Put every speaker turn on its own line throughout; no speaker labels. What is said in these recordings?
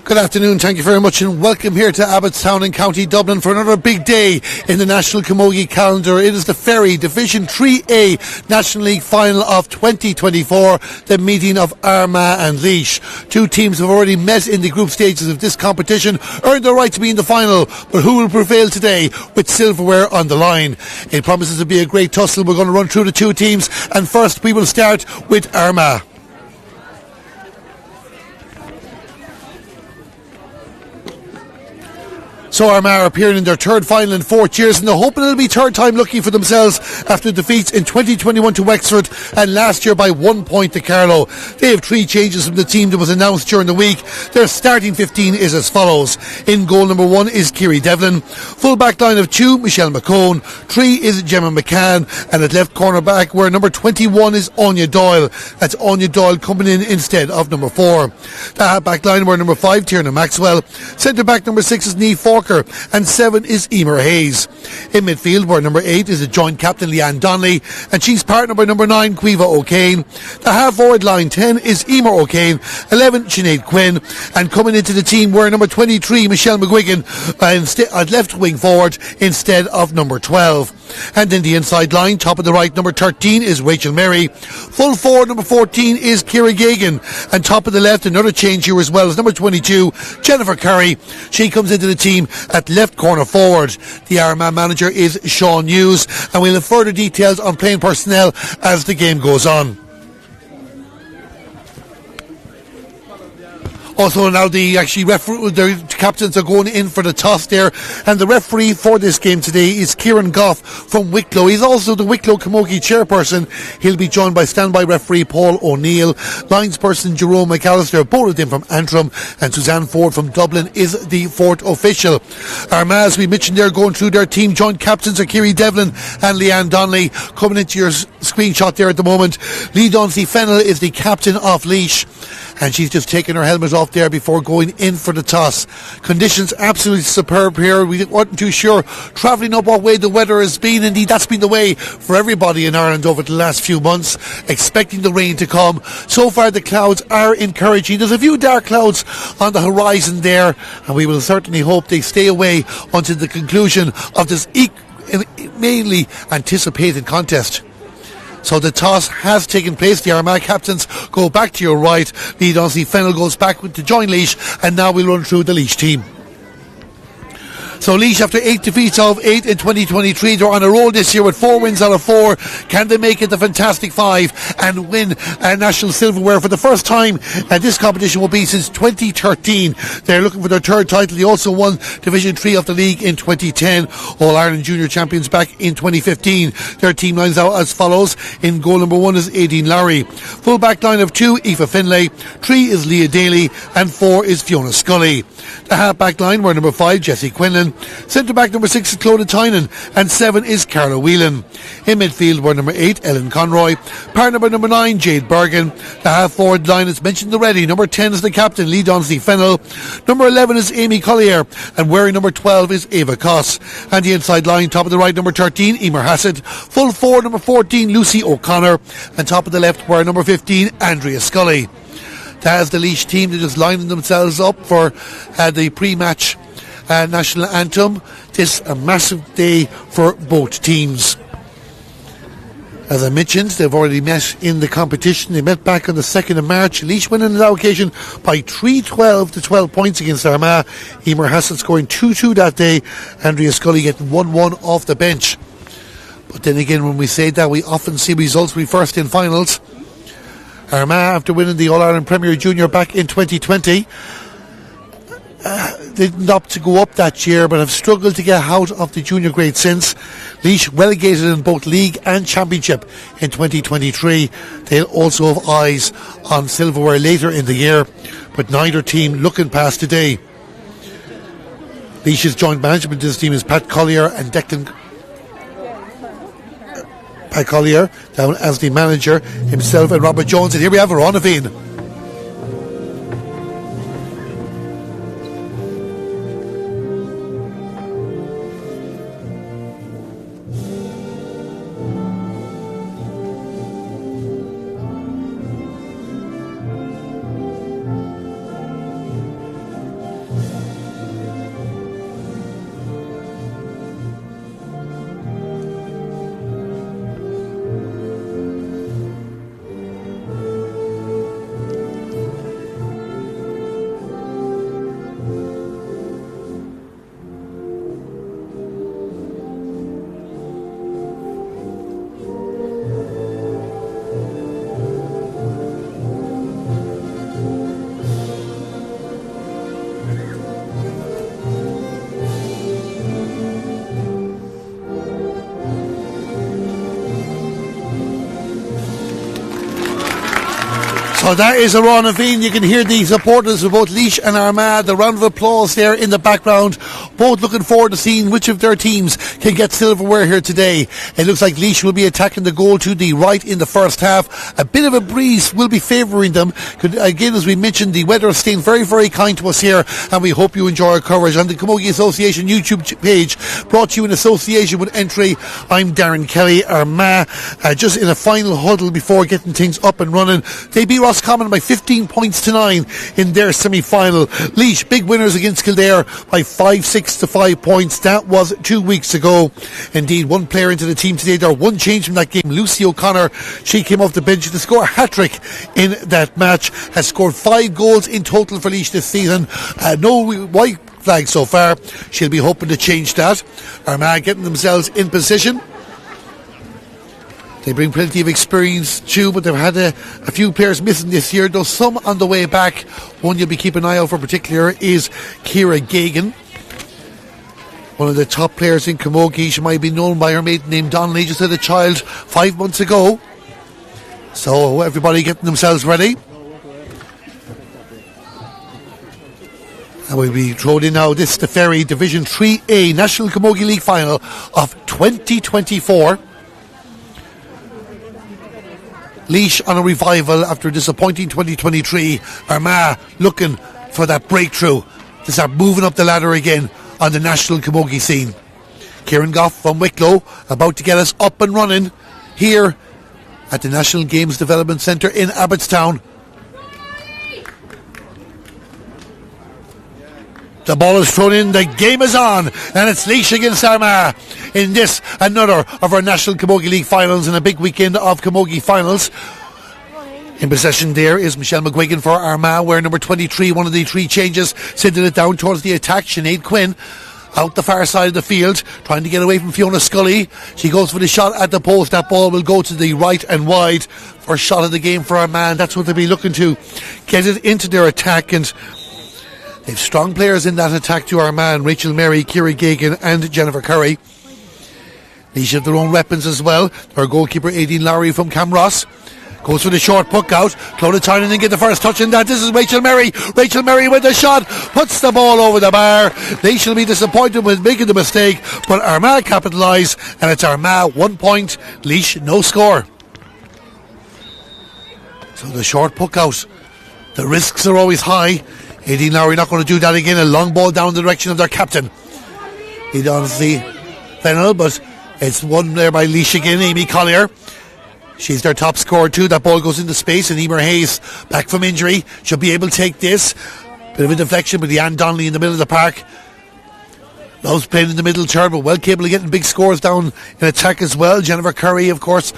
Good afternoon, thank you very much and welcome here to Abbottstown in County Dublin for another big day in the National Camogie calendar. It is the Ferry Division 3A National League final of 2024, the meeting of Armagh and Laois. Two teams have already met in the group stages of this competition, earned the right to be in the final, but who will prevail today with silverware on the line? It promises to be a great tussle. We're going to run through the two teams, and first we will start with Armagh. So Armagh are appearing in their third final in 4 years, and they're hoping it'll be third time lucky for themselves after defeats in 2021 to Wexford and last year by 1 point to Carlow. They have 3 changes from the team that was announced during the week. Their starting 15 is as follows. In goal number 1 is Kiri Devlin. Full back line of 2, Michelle McCone. 3 is Gemma McCann. And at left corner back, where number 21 is Anya Doyle. That's Anya Doyle coming in instead of number 4. The half back line where number 5, Tierna Maxwell. Centre back number 6 is Niamh Forker. And 7 is Emer Hayes. In midfield, where number 8 is a joint captain Leanne Donnelly, and she's partnered by number 9 Caoimhe O'Kane. The half forward line 10 is Emer O'Kane, 11 Sinead Quinn, and coming into the team were number 23 Michelle McGuigan at left wing forward instead of number 12. And in the inside line, top of the right, number 13 is Rachel Merry. Full forward, number 14 is Ciara Gagan, and top of the left, another change here as well, is number 22 Jennifer Curry. She comes into the team at left corner forward. The Armagh manager is Sean Hughes, and we'll have further details on playing personnel as the game goes on. Also now the captains are going in for the toss there, and the referee for this game today is Kieran Goff from Wicklow. He's also the Wicklow Camogie chairperson. He'll be joined by standby referee Paul O'Neill, linesperson Jerome McAllister, both of them from Anthem, and Suzanne Ford from Dublin is the fourth official. Armagh, as we mentioned, they're going through their team. Joint captains are Kiri Devlin and Leanne Donnelly. Coming into your screenshot there at the moment, Lee Dunsey Fennell is the captain of Laois, and she's just taken her helmet off there before going in for the toss. Conditions absolutely superb here. We weren't too sure travelling up what way the weather has been. Indeed, that's been the way for everybody in Ireland over the last few months, expecting the rain to come. So far the clouds are encouraging. There's a few dark clouds on the horizon there, and we will certainly hope they stay away until the conclusion of this mainly anticipated contest. So the toss has taken place. The Armagh captains go back to your right. Lee Dunsey Fennell goes back to join Laois, and now we'll run through the Laois team. So Laois, after 8 defeats of 8 in 2023, they're on a roll this year with 4 wins out of 4. Can they make it the Fantastic 5 and win national silverware for the first time? And this competition will be since 2013. They're looking for their third title. They also won Division 3 of the league in 2010. All-Ireland Junior Champions back in 2015. Their team lines out as follows. In goal number 1 is Aideen Lowry. Full back line of 2, Aoife Finlay. 3 is Leah Daly. And 4 is Fiona Scully. The half-back line were number 5, Jessie Quinlan. Centre back number 6 is Clodagh Tynan, and 7 is Carla Whelan. In midfield were number 8 Ellen Conroy, partner by number 9 Jade Bergen. The half forward line is mentioned already. Number 10 is the captain Lee Dunsey Fennell. Number 11 is Amy Collier, and wearing number 12 is Ava Coss. And the inside line, top of the right, number 13 Emer Hassett. Full forward number 14 Lucy O'Connor, and top of the left were number 15 Andrea Scully. That's the Laois team that is lining themselves up for the pre-match national anthem. This a massive day for both teams. As I mentioned, they've already met in the competition. They met back on the 2nd of March. Laois winning that occasion by 3-12 to 12 points against Armagh. Emer Hassett scoring 2-2 that day. Andrea Scully getting 1-1 off the bench. But then again, when we say that, we often see results reversed in finals. Armagh, after winning the All-Ireland Premier Junior back in 2020, didn't opt to go up that year, but have struggled to get out of the junior grade since. Laois relegated in both league and championship in 2023. They'll also have eyes on silverware later in the year, but neither team looking past today. Laois's joint management of this team is Pat Collier and Declan Pat Collier down as the manager, himself and Robert Jones. And here we have Verona Veen. So that is a Ron Aveen. You can hear the supporters of both Laois and Armagh. The round of applause there in the background. Both looking forward to seeing which of their teams can get silverware here today. It looks like Laois will be attacking the goal to the right in the first half. A bit of a breeze will be favouring them. Again, as we mentioned, the weather is staying very, very kind to us here, and we hope you enjoy our coverage on the Camogie Association YouTube page, brought to you in association with Entry. I'm Darren Kelly. Armagh just in a final huddle before getting things up and running. They beat Roscommon by 15 points to 9 in their semi-final. Laois, big winners against Kildare by 5-6 to 5 points. That was 2 weeks ago. Indeed, one player into the team today. There one change from that game. Lucy O'Connor, she came off the bench to score a hat-trick in that match. Has scored 5 goals in total for Laois this season. No white flag so far. She'll be hoping to change that. Armagh getting themselves in position. They bring plenty of experience too, but they've had a few players missing this year, though some on the way back. One you'll be keeping an eye out for particular is Ciara Geoghegan, one of the top players in Camogie. She might be known by her maiden name Donnelly. Just had a child 5 months ago. So everybody getting themselves ready. And we'll be thrown in now. This is the Ferry Division 3A National Camogie League Final of 2024. Laois on a revival after a disappointing 2023. Armagh looking for that breakthrough to start moving up the ladder again on the national camogie scene. Kieran Goff from Wicklow about to get us up and running here at the National Games Development Centre in Abbottstown. The ball is thrown in, the game is on, and it's Laois against Armagh in this, another of our National Camogie League finals, and a big weekend of camogie finals. In possession there is Michelle McGuigan for Armagh, where number 23, one of the 3 changes, sending it down towards the attack. Sinead Quinn out the far side of the field, trying to get away from Fiona Scully. She goes for the shot at the post. That ball will go to the right and wide. First shot of the game for Armagh. That's what they'll be looking to get it into their attack, and they've strong players in that attack to Armagh: Rachel Mary, Ciara Geoghegan and Jennifer Curry. Laois have their own weapons as well. Their goalkeeper Aideen Lowry from Camross goes for the short puck out. Clodagh Tynan get the first touch in that. This is Rachel Mary. Rachel Mary with the shot, puts the ball over the bar. They shall be disappointed with making the mistake, but Armagh capitalise, and it's Armagh 1 point, Laois no score. So the short puck out, the risks are always high. Aideen Lowry not going to do that again. A long ball down the direction of their captain. He does the Fennel, but it's won there by Laois again, Amy Collier. She's their top scorer too. That ball goes into space, and Emer Hayes, back from injury, should be able to take this. Bit of a deflection with Leanne Donnelly in the middle of the park. Loves playing in the middle third, but well capable of getting big scores down in attack as well. Jennifer Curry, of course,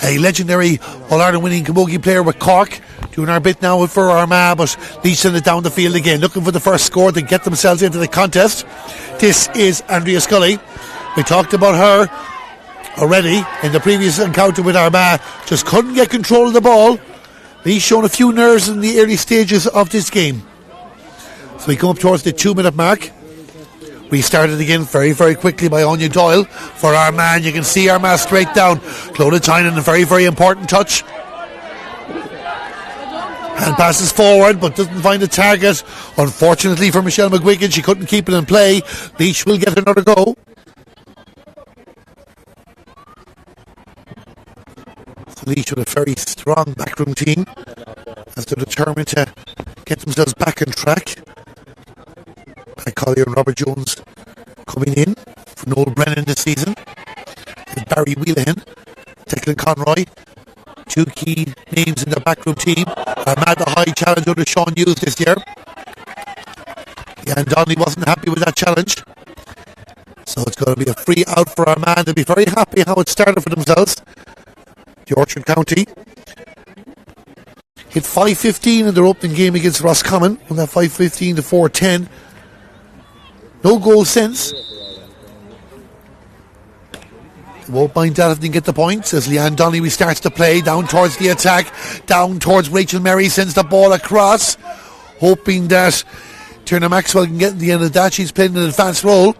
a legendary All-Ireland winning camogie player with Cork, doing our bit now for Armagh, but Laois send it down the field again, looking for the first score to get themselves into the contest. This is Andrea Scully. We talked about her already in the previous encounter with Armagh. Just couldn't get control of the ball. Laois shown a few nerves in the early stages of this game. So we come up towards the 2-minute mark. We started again very, very quickly by Anya Doyle for Armagh. You can see Armagh straight down. Clodagh Tynan, a very, very important touch. And passes forward, but doesn't find a target. Unfortunately for Michelle McGuigan, she couldn't keep it in play. Laois will get another go. So Laois with a very strong backroom team, as they're determined to get themselves back on track. Pat Collier and Robert Jones coming in for Noel Brennan this season. And Barry Wheelahan, Declan Conroy, 2 key names in their backroom team. Armagh the high challenge under Sean Hughes this year. And Donnelly wasn't happy with that challenge. So it's going to be a free out for Armagh. They'll be very happy how it started for themselves. The Orchard County hit 5-15 in their opening game against Roscommon. Won that 5-15 to 4-10. No goal since. They won't mind that if they can get the points, as Leanne Donnelly starts to play down towards the attack, down towards Rachel Mary, sends the ball across, hoping that Tierna Maxwell can get to the end of that. She's playing an advanced role,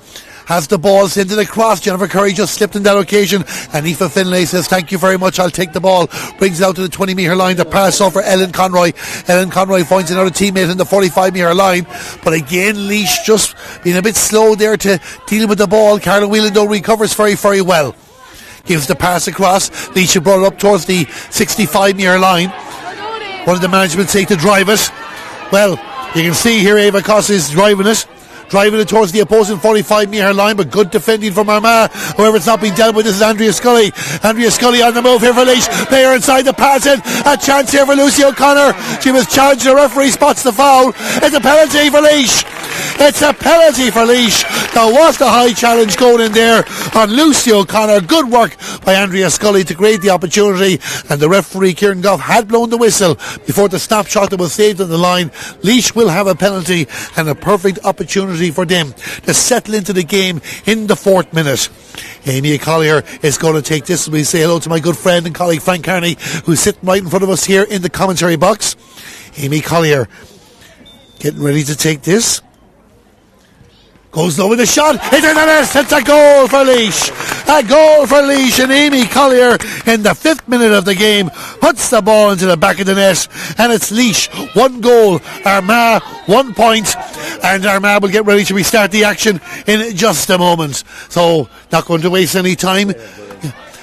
has the ball, sent it across. Jennifer Curry just slipped in that occasion, and Aoife Finlay says thank you very much, I'll take the ball. Brings it out to the 20 metre line. The pass off for Ellen Conroy. Ellen Conroy finds another teammate in the 45 metre line, but again Laois just being a bit slow there to deal with the ball. Carla Whelan though recovers very, very well. Gives the pass across. Laois brought it up towards the 65 metre line. What did the management say to drive it? Well, you can see here Ava Costa is driving it towards the opposing 45 metre line, but good defending from Armagh. However, it's not been dealt with. This is Andrea Scully on the move here for Laois. Player inside the pass in. A chance here for Lucy O'Connor. She was challenged. The referee spots the foul. It's a penalty for Laois. There was the high challenge going in there on Lucy O'Connor. Good work by Andrea Scully to create the opportunity, and the referee Kieran Goff had blown the whistle before the snapshot that was saved on the line. Laois will have a penalty and a perfect opportunity for them to settle into the game in the 4th minute. Amy Collier is going to take this. We say hello to my good friend and colleague Frank Carney, who's sitting right in front of us here in the commentary box. Amy Collier getting ready to take this. Goes low with a shot. It's in the net. It's a goal for Laois. A goal for Laois, and Amy Collier in the 5th minute of the game puts the ball into the back of the net, and it's Laois 1 goal, Armagh 1 point, and Armagh will get ready to restart the action in just a moment. So not going to waste any time.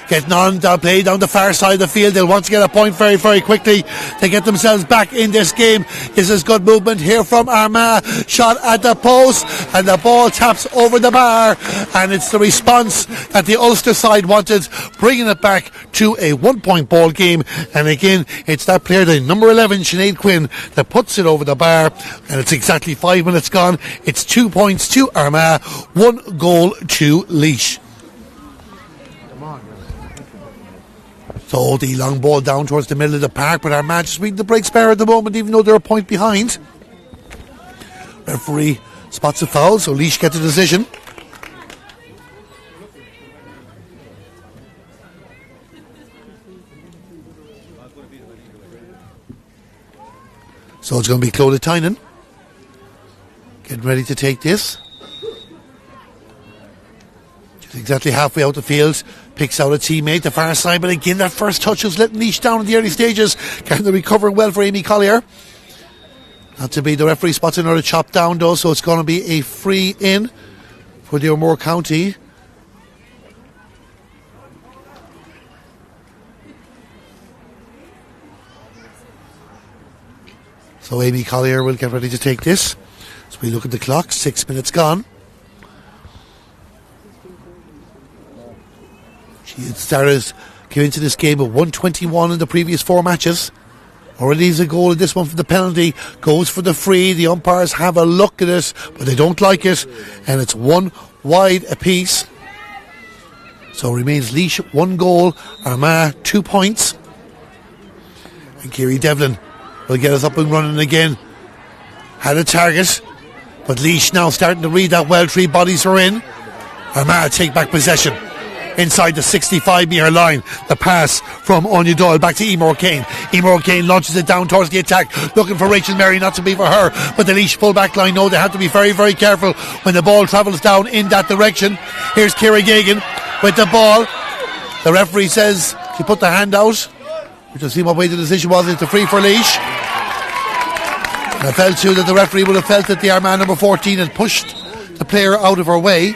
Getting on to play down the far side of the field. They'll want to get a point very, very quickly to get themselves back in this game. This is good movement here from Armagh. Shot at the post, and the ball taps over the bar, and it's the response that the Ulster side wanted, bringing it back to a 1 point ball game. And again, it's that player, the number 11, Sinead Quinn, that puts it over the bar, and it's exactly 5 minutes gone. It's 2 points to Armagh, 1 goal to Laois. So the long ball down towards the middle of the park, but Armagh just reading the break spare at the moment, even though they're a point behind. Referee spots a foul, so Laois gets a decision. So it's going to be Clodagh Tynan getting ready to take this. Just exactly halfway out the field. Picks out a teammate, the far side, but again that first touch was letting Laois down in the early stages. Kind of recovering well for Amy Collier. Not to be, the referee spots another chop down though, so it's going to be a free in for the O'Moore County. So Amy Collier will get ready to take this. So we look at the clock, 6 minutes gone. She had started, came into this game with 121 in the previous 4 matches. Already is a goal in this one for the penalty. Goes for the free. The umpires have a look at it, but they don't like it. And it's 1 wide apiece. So remains Laois 1 goal, Armagh 2 points. And Kiri Devlin will get us up and running again. Had a target, but Laois now starting to read that well. 3 bodies are in. Armagh take back possession. Inside the 65 metre line, the pass from Anya Doyle back to Emer O'Kane. Emer O'Kane launches it down towards the attack, looking for Rachel Mary, not to be for her, but the Laois full back line know they have to be very, very careful when the ball travels down in that direction. Here's Ciara Gagan with the ball. The referee says she put the hand out. We just see what way the decision was. It's a free for Laois. And I felt too that the referee would have felt that the Armagh number 14 had pushed the player out of her way.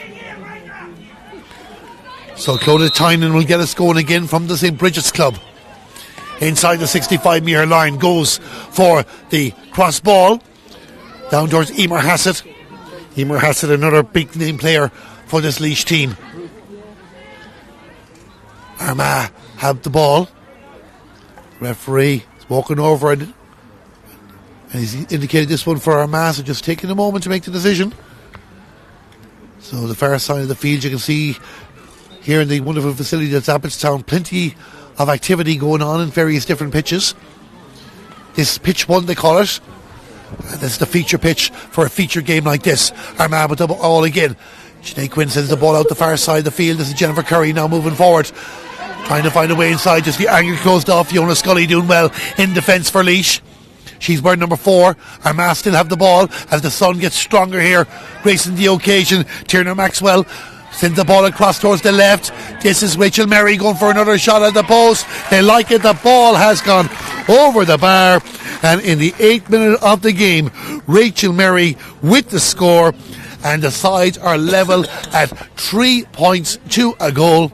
So Clodagh Tynan will get us going again from the St. Bridget's Club. Inside the 65 metre line, goes for the cross ball. Down towards Emer Hassett. Emer Hassett, another big name player for this Laois team. Armagh have the ball. Referee is walking over it. And he's indicated this one for Armagh, so just taking a moment to make the decision. So the far side of the field, you can see here in the wonderful facility that's Abbottstown, plenty of activity going on in various different pitches. This pitch 1 they call it, and this is the feature pitch for a feature game like this. Armagh with the ball again. Sinead Quinn sends the ball out the far side of the field. This is Jennifer Curry now moving forward, trying to find a way inside. Just the angle closed off. Fiona Scully doing well in defence for Laois. She's wearing number 4. Armagh still have the ball as the sun gets stronger here, gracing the occasion. Tierna Maxwell sends the ball across towards the left. This is Rachel Merry going for another shot at the post. They like it. The ball has gone over the bar. And in the 8th minute of the game, Rachel Merry with the score. And the sides are level at 3 points to a goal.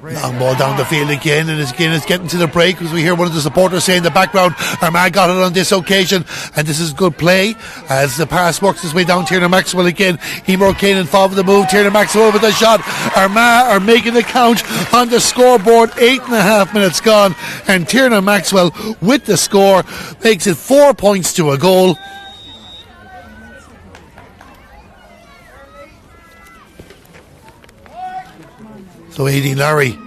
Long ball down the field again, and it's getting to the break as we hear one of the supporters say in the background, Armagh got it on this occasion, and this is good play as the pass works its way down. Tierna Maxwell again, Emer O'Kane involved with the move. Tierna Maxwell with the shot. Armagh are making the count on the scoreboard. 8.5 minutes gone, and Tierna Maxwell with the score makes it 4 points to a goal. So Aileen Larry,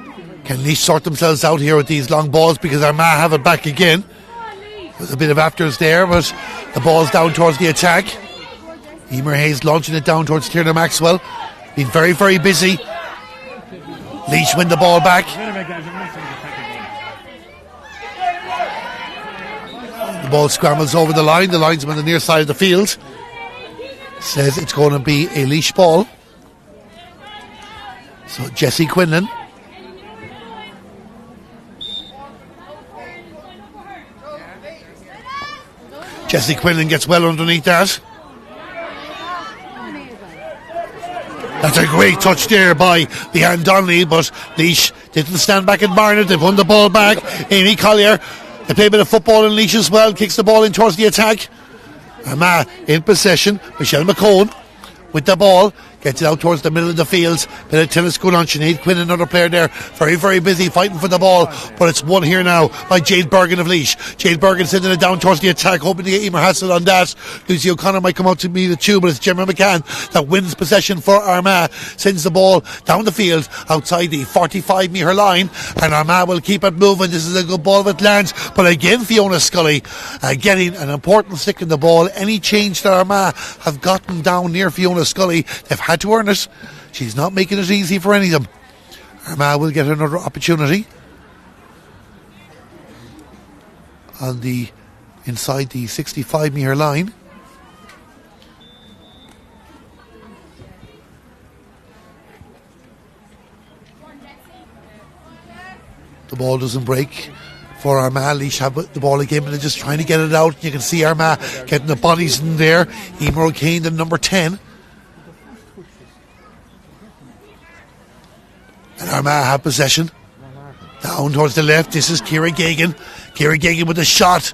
can Laois sort themselves out here with these long balls, because Armagh have it back again. There's a bit of afters there, but the ball's down towards the attack. Emer Hayes launching it down towards Tierna Maxwell. Been very, very busy. Laois win the ball back. The ball scrambles over the line. The linesman on the near side of the field says it's going to be a Laois ball. So Jessie Quinlan. Jessie Quinlan gets well underneath that. That's a great touch there by Leanne Donnelly, but Laois didn't stand back and admire it. They've won the ball back. Amy Collier, they play a bit of football in Laois as well, kicks the ball in towards the attack. Armagh in possession. Michelle McCone with the ball, gets it out towards the middle of the field. Bit of tennis going on. Sinead Quinn, another player there, very, very busy fighting for the ball, but it's won here now by Jade Bergen of Laois. Jade Bergen sending it down towards the attack, hoping to get Emer Hassel on that. Lucy O'Connor might come out to meet the two, but it's Gemma McCann that wins possession for Armagh, sends the ball down the field outside the 45-metre line, and Armagh will keep it moving. This is a good ball if it lands, but again Fiona Scully getting an important stick in the ball. Any change that Armagh have gotten down near Fiona Scully, they've had to earn it. She's not making it easy for any of them. Armagh will get another opportunity on the inside the 65-metre line. The ball doesn't break for Armagh. Laois have the ball again, but they're just trying to get it out. You can see Armagh getting the bodies in there. Emer O'Kane, the number 10. And Armagh have possession. Down towards the left. This is Ciara Geoghegan. Ciara Geoghegan with a shot.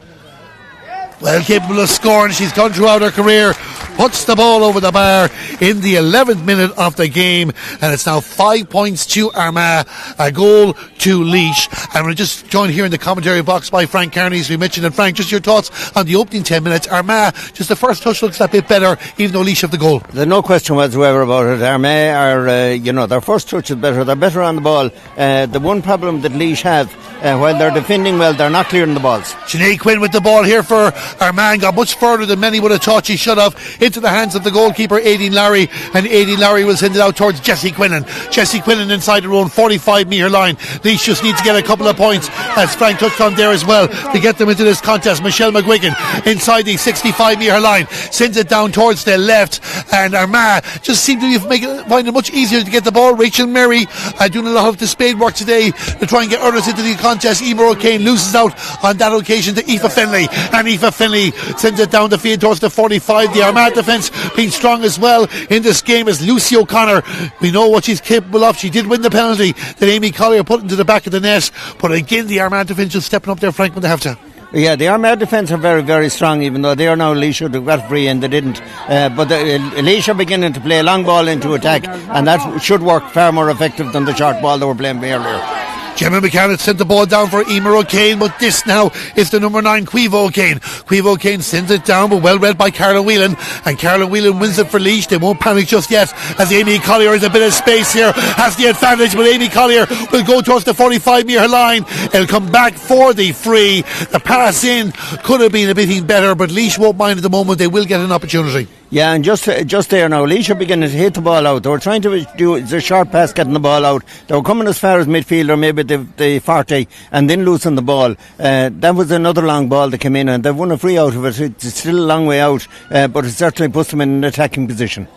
Well capable of scoring. She's gone throughout her career. Puts the ball over the bar in the 11th minute of the game. And it's now 5 points to Armagh. A goal to Laois. And we're just joined here in the commentary box by Frank Carney, as we mentioned. And Frank, just your thoughts on the opening 10 minutes. Armagh, just the first touch looks a bit better, even though Laois have the goal.
There's no question whatsoever about it. Armagh are, their first touch is better. They're better on the ball. The one problem that Laois have, while they're defending well, they're not clearing the balls.
Sinead Quinn with the ball here for Armagh, got much further than many would have thought she should have, into the hands of the goalkeeper Aileen Larry, and Aileen Larry will send it out towards Jessie Quinlan. Jessie Quinlan inside her own 45-metre line. Laois just need to get a couple of points, as Frank touched on there as well, to get them into this contest. Michelle McGuigan inside the 65-metre line sends it down towards the left, and Armagh just seem to find it much easier to get the ball. Rachel Merry doing a lot of the spade work today to try and get others into the contest. Emer O'Kane loses out on that occasion to Aoife Finlay, and Aoife Finlay sends it down the field towards the 45. The Armagh defence being strong as well in this game is Lucy O'Connor. We know what she's capable of. She did win the penalty that Amy Collier put into the back of the net, but again the Armagh defence just stepping up there, Frank, when they have to.
Yeah, the Armagh defence are very, very strong, even though they are now Laois should have got free and they didn't. But Laois are beginning to play a long ball into attack, and that should work far more effective than the short ball they were playing earlier.
Gemma McCann sent the ball down for Emer O'Kane, but this now is the number 9, Caoimhe O'Kane. Caoimhe O'Kane sends it down, but well read by Carla Whelan, and Carla Whelan wins it for Laois. They won't panic just yet, as Amy Collier has a bit of space here, has the advantage, but Amy Collier will go towards the 45-metre line. It'll come back for the free. The pass in could have been a bit better, but Laois won't mind at the moment. They will get an opportunity.
Yeah, and just there now, Laois are beginning to hit the ball out. They were trying to do the short pass, getting the ball out. They were coming as far as midfield, or maybe the 40, and then losing the ball. That was another long ball that came in, and they've won a free out of it. It's still a long way out, but it certainly puts them in an attacking position.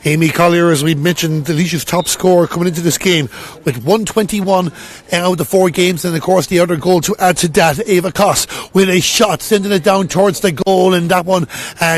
Amy Collier, as we mentioned, the Laois's top scorer coming into this game with 121 out of the 4 games, and of course the other goal to add to that, Ava Koss with a shot sending it down towards the goal, and that one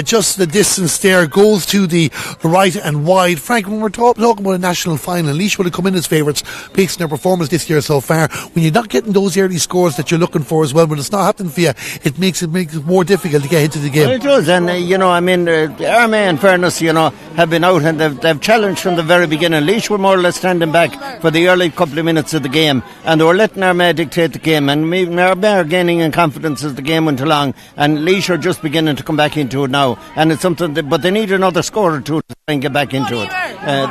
just the distance there goes to the right and wide. Frank, when we're talking about a national final, Laois would have come in as favourites based on their performance this year so far. When you're not getting those early scores that you're looking for as well, when it's not happening for you, it makes it more difficult to get into the game.
Well, it does, and Armagh, in fairness, have been out and they've challenged from the very beginning. Laois were more or less standing back for the early couple of minutes of the game, and they were letting Armagh dictate the game, and Armagh are gaining in confidence as the game went along, and Laois are just beginning to come back into it now, and it's something but they need another score or two to try and get back into it.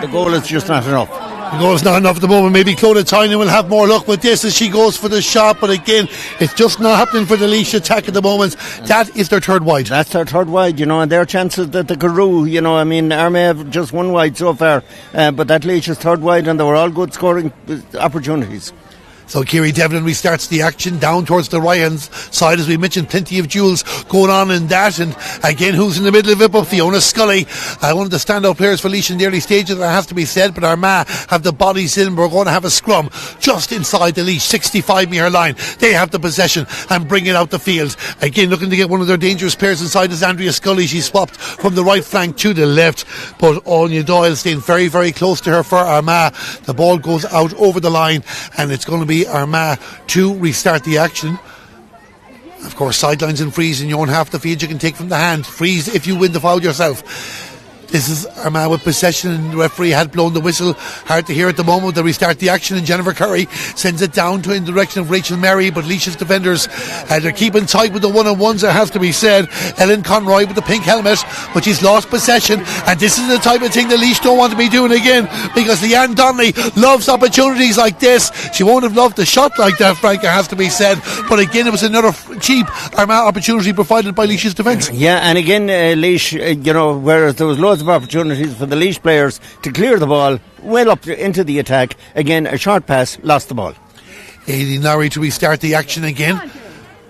The goal is just not enough.
The goal's not enough at the moment. Maybe Clodagh Tynan will have more luck with this as she goes for the shot, but again, it's just not happening for the Laois attack at the moment. That is their third wide.
That's their third wide, and their chances that they could rue, Armagh have just one wide so far, but that Laois is third wide, and they were all good scoring opportunities.
So Kiri Devlin restarts the action down towards the right hand side. As we mentioned, plenty of duels going on in that, and again, who's in the middle of it but Fiona Scully, one of the standout players for Laois in the early stages, that has to be said. But Armagh have the bodies in. We're going to have a scrum just inside the Laois 65 metre line. They have the possession and bring it out the field. Again, looking to get one of their dangerous players inside is Andrea Scully. She swapped from the right flank to the left, but Anya Doyle staying very, very close to her for Armagh. The ball goes out over the line, and it's going to be Armagh to restart the action. Of course, sidelines and freeze in your own half the field you can take from the hand. Freeze if you win the foul yourself. This is Armagh with possession, and the referee had blown the whistle. Hard to hear at the moment. They restart the action, and Jennifer Curry sends it down in the direction of Rachel Merry, but Laois's defenders, they're keeping tight with the one-on-ones, it has to be said. Ellen Conroy with the pink helmet, but she's lost possession, and this is the type of thing the Laois don't want to be doing again, because Leanne Donnelly loves opportunities like this. She won't have loved the shot like that, Frank, it has to be said, but again, it was another cheap Armagh opportunity provided by Laois's defence.
Yeah, and again, Laois, whereas there was loads of opportunities for the Laois players to clear the ball well up into the attack. Again, a short pass, lost the ball.
Aileen Lowry to restart the action again.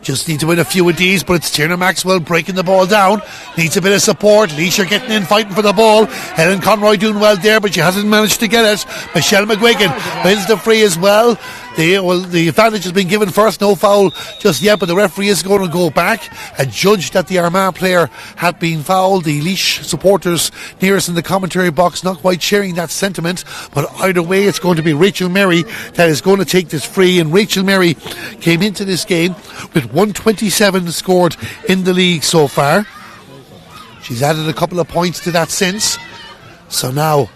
Just need to win a few of these, but it's Tierna Maxwell breaking the ball down. Needs a bit of support. Laois are getting in, fighting for the ball. Helen Conroy doing well there, but she hasn't managed to get it. Michelle McGuigan wins the free as well. The advantage has been given first, no foul just yet, but the referee is going to go back and judge that the Armagh player had been fouled. The Laois supporters nearest in the commentary box not quite sharing that sentiment, but either way it's going to be Rachel Merry that is going to take this free, and Rachel Merry came into this game with 127 scored in the league so far. She's added a couple of points to that since, so now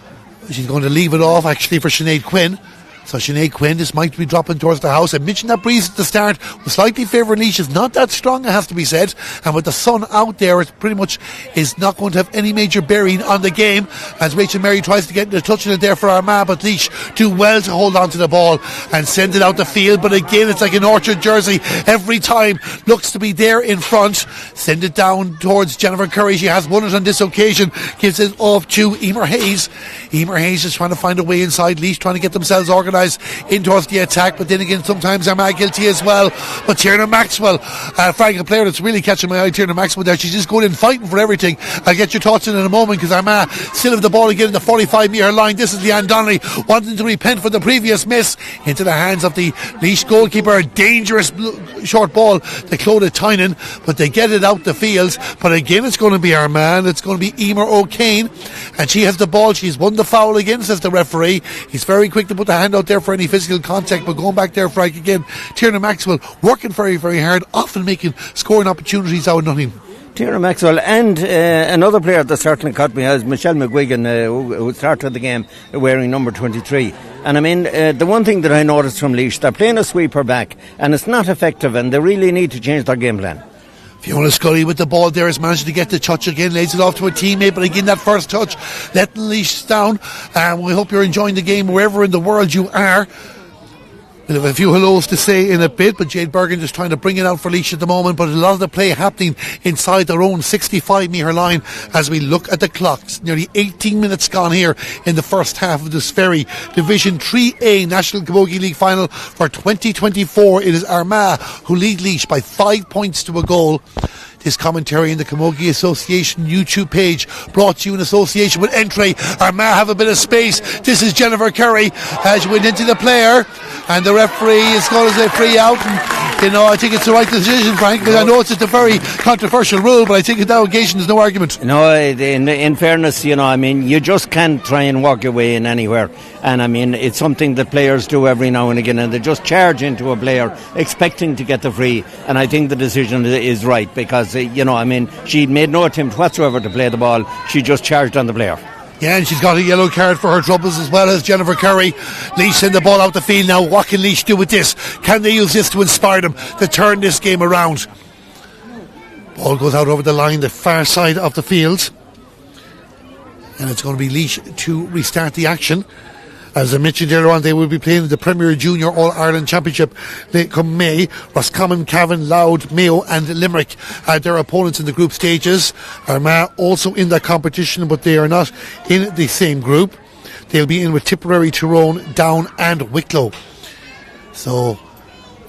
she's going to leave it off actually for Sinead Quinn. So Sinead Quinn, this might be dropping towards the house. I mentioned that breeze at the start was slightly favouring Laois. It's not that strong, it has to be said. And with the sun out there, it pretty much is not going to have any major bearing on the game, as Rachel Merry tries to get into touch in it there for Armagh, but Laois do well to hold on to the ball and send it out the field. But again, it's like an Orchard jersey. Every time looks to be there in front. Send it down towards Jennifer Curry. She has won it on this occasion. Gives it off to Emer Hayes. Emer Hayes is trying to find a way inside. Laois trying to get themselves organised in towards the attack, but then again sometimes Armagh guilty as well. But Tierna Maxwell, Frank, a player that's really catching my eye, Tierna Maxwell there, she's just going in fighting for everything. I'll get your thoughts in a moment, because Armagh still have the ball again in the 45 metre line. This is Leanne Donnelly wanting to repent for the previous miss into the hands of the Laois goalkeeper. A dangerous short ball to Clodagh Tynan, but they get it out the field. But again, it's going to be Armagh, it's going to be Emer O'Kane, and she has the ball. She's won the foul again, says the referee. He's very quick to put the hand out there for any physical contact, but going back there, Frank, again, Tierna Maxwell working very, very hard, often making scoring opportunities out of nothing.
Tierna Maxwell, and another player that certainly caught me is Michelle McGuigan, who started the game wearing number 23. And I mean, the one thing that I noticed from Laois, they're playing a sweeper back, and it's not effective, and they really need to change their game plan.
Fiona Scully with the ball there has managed to get the touch again, lays it off to a teammate, but again that first touch letting Laois down. We hope you're enjoying the game wherever in the world you are. We'll have a few hellos to say in a bit, but Jade Bergen just trying to bring it out for Laois at the moment, but a lot of the play happening inside their own 65-metre line as we look at the clocks. Nearly 18 minutes gone here in the first half of this very Division 3A National Camogie League final for 2024. It is Armagh who lead Laois by 5 points to a goal. This commentary in the Camogie Association YouTube page brought to you in association with Entry. Armagh have a bit of space. This is Jennifer Curry as she went into the player, and the referee is going to say free out. And, I think it's the right decision, Frank, because I know it's just a very controversial rule, but I think in that occasion there's no argument.
No, in fairness, you just can't try and walk your way in anywhere. And it's something that players do every now and again, and they just charge into a player expecting to get the free. And I think the decision is right because, she made no attempt whatsoever to play the ball. She just charged on the player.
Yeah, and she's got a yellow card for her troubles as well as Jennifer Curry. Laois send the ball out the field now. What can Laois do with this? Can they use this to inspire them to turn this game around? Ball goes out over the line, the far side of the field. And it's going to be Laois to restart the action. As I mentioned earlier on, they will be playing the Premier Junior All-Ireland Championship come May. Roscommon, Cavan, Louth, Mayo and Limerick are their opponents in the group stages. Armagh also in that competition, but they are not in the same group. They'll be in with Tipperary, Tyrone, Down and Wicklow. So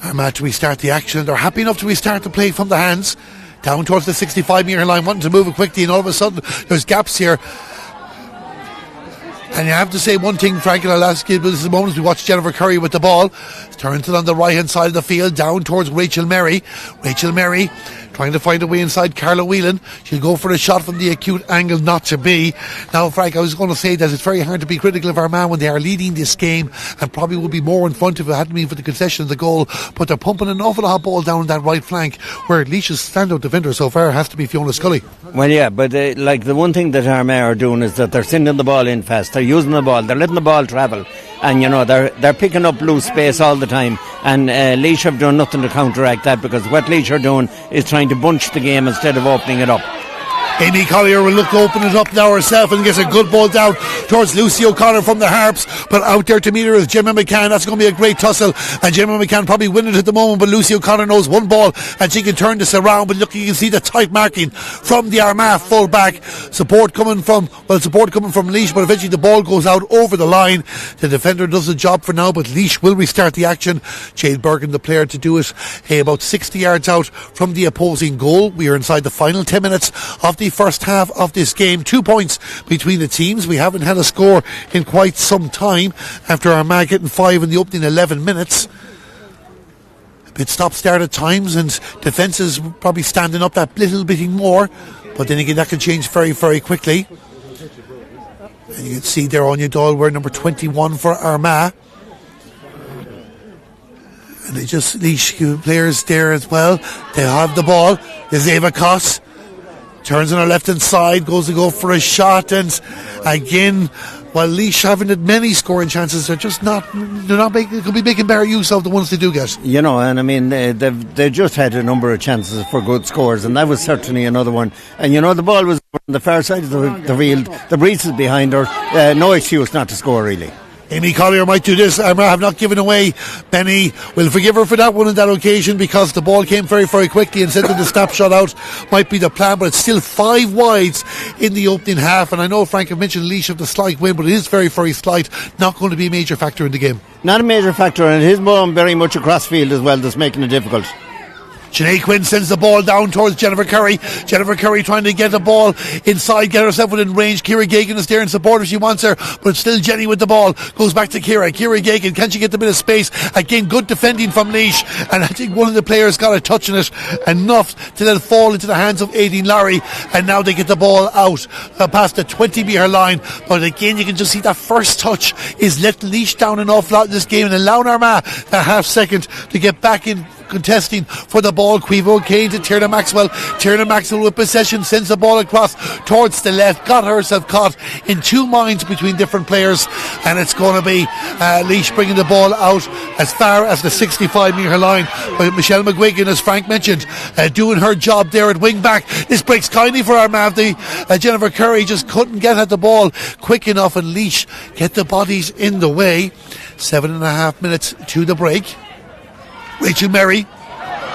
Armagh to restart the action. They're happy enough to restart the play from the hands. Down towards the 65-metre line, wanting to move it quickly, and all of a sudden there's gaps here. And you have to say one thing, Frank, and I'll ask you, this is the moment we watch Jennifer Curry with the ball. Turns it on the right-hand side of the field, down towards Rachel Merry. Rachel Merry trying to find a way inside Carla Whelan. She'll go for a shot from the acute angle, not to be. Now, Frank, I was going to say that it's very hard to be critical of Armagh when they are leading this game and probably would be more in front if it hadn't been for the concession of the goal. But they're pumping an awful lot of ball down that right flank, where Laois's standout defender so far has to be Fiona Scully.
Well, yeah, but the one thing that Armagh are doing is that they're sending the ball in fast. They're using the ball. They're letting the ball travel. And, they're picking up loose space all the time. And Laois have done nothing to counteract that, because what Laois are doing is trying to bunch the game instead of opening it up.
Amy Collier will look to open it up now herself and gets a good ball down towards Lucy O'Connor from the Harps, but out there to meet her is Gemma McCann. That's going to be a great tussle, and Gemma McCann probably win it at the moment, but Lucy O'Connor knows one ball and she can turn this around. But look, you can see the tight marking from the Armagh full back. Support coming from Laois, but eventually the ball goes out over the line. The defender does the job for now, but Laois will restart the action. Jade Bergen, the player to do it, about 60 yards out from the opposing goal. We are inside the final 10 minutes of the first half of this game. 2 points between the teams. We haven't had a score in quite some time after Armagh getting 5 in the opening 11 minutes. A bit stop-start at times, and defences probably standing up that little bit more, but then again that can change very, very quickly. And you can see there Anya Doyle wearing number 21 for Armagh. And they just Laois players there as well. They have the ball. There's Ava Koss. Turns on her left hand side, goes to go for a shot, and again, while Laois haven't had many scoring chances, they could be making better use of the ones they do get.
They just had a number of chances for good scores, and that was certainly another one. And the ball was on the far side of the field, the breeze is behind her, no excuse not to score really.
Amy Collier might do this. Armagh have not given away. Benny will forgive her for that one on that occasion, because the ball came very, very quickly, and sending the snapshot out might be the plan, but it's still 5 wides in the opening half. And I know Frank have mentioned Laois of the slight win, but it is very, very slight. Not going to be a major factor in the game.
Not a major factor, and it is very much across field as well that's making it difficult.
Sinead Quinn sends the ball down towards Jennifer Curry. Jennifer Curry trying to get the ball inside, get herself within range. Kira Gagan is there in support if she wants her, but still Jenny with the ball. Goes back to Kira. Kira Gagan, can she get the bit of space? Again, good defending from Laois, and I think one of the players got a touch on it enough to let it fall into the hands of Aideen Lowry, and now they get the ball out past the 20-metre line. But again, you can just see that first touch is letting Laois down an awful lot in this game, and allowing Armagh a half second to get back in contesting for the ball. Quivo Kane to Tierna Maxwell. Tierna Maxwell with possession sends the ball across towards the left. Got herself caught in 2 minds between different players, and it's going to be Laois bringing the ball out as far as the 65-metre line. But Michelle McGuigan, as Frank mentioned, doing her job there at wing back. This breaks kindly for Armagh. Jennifer Curry just couldn't get at the ball quick enough, and Laois get the bodies in the way. 7.5 minutes to the break. Rachel Merry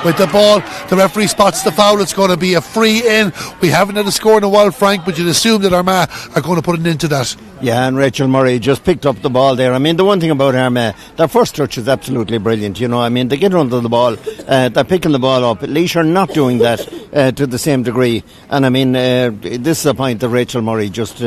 with the ball. The referee spots the foul. It's going to be a free in. We haven't had a score in a while, Frank, but you'd assume that Armagh are going to put an end to that.
Yeah, and Rachel Murray just picked up the ball there. I mean, the one thing about Armagh, their first touch is absolutely brilliant. You know, I mean, they get under the ball, they're picking the ball up. Laois are not doing that to the same degree. And I mean, this is a point that Rachel Murray just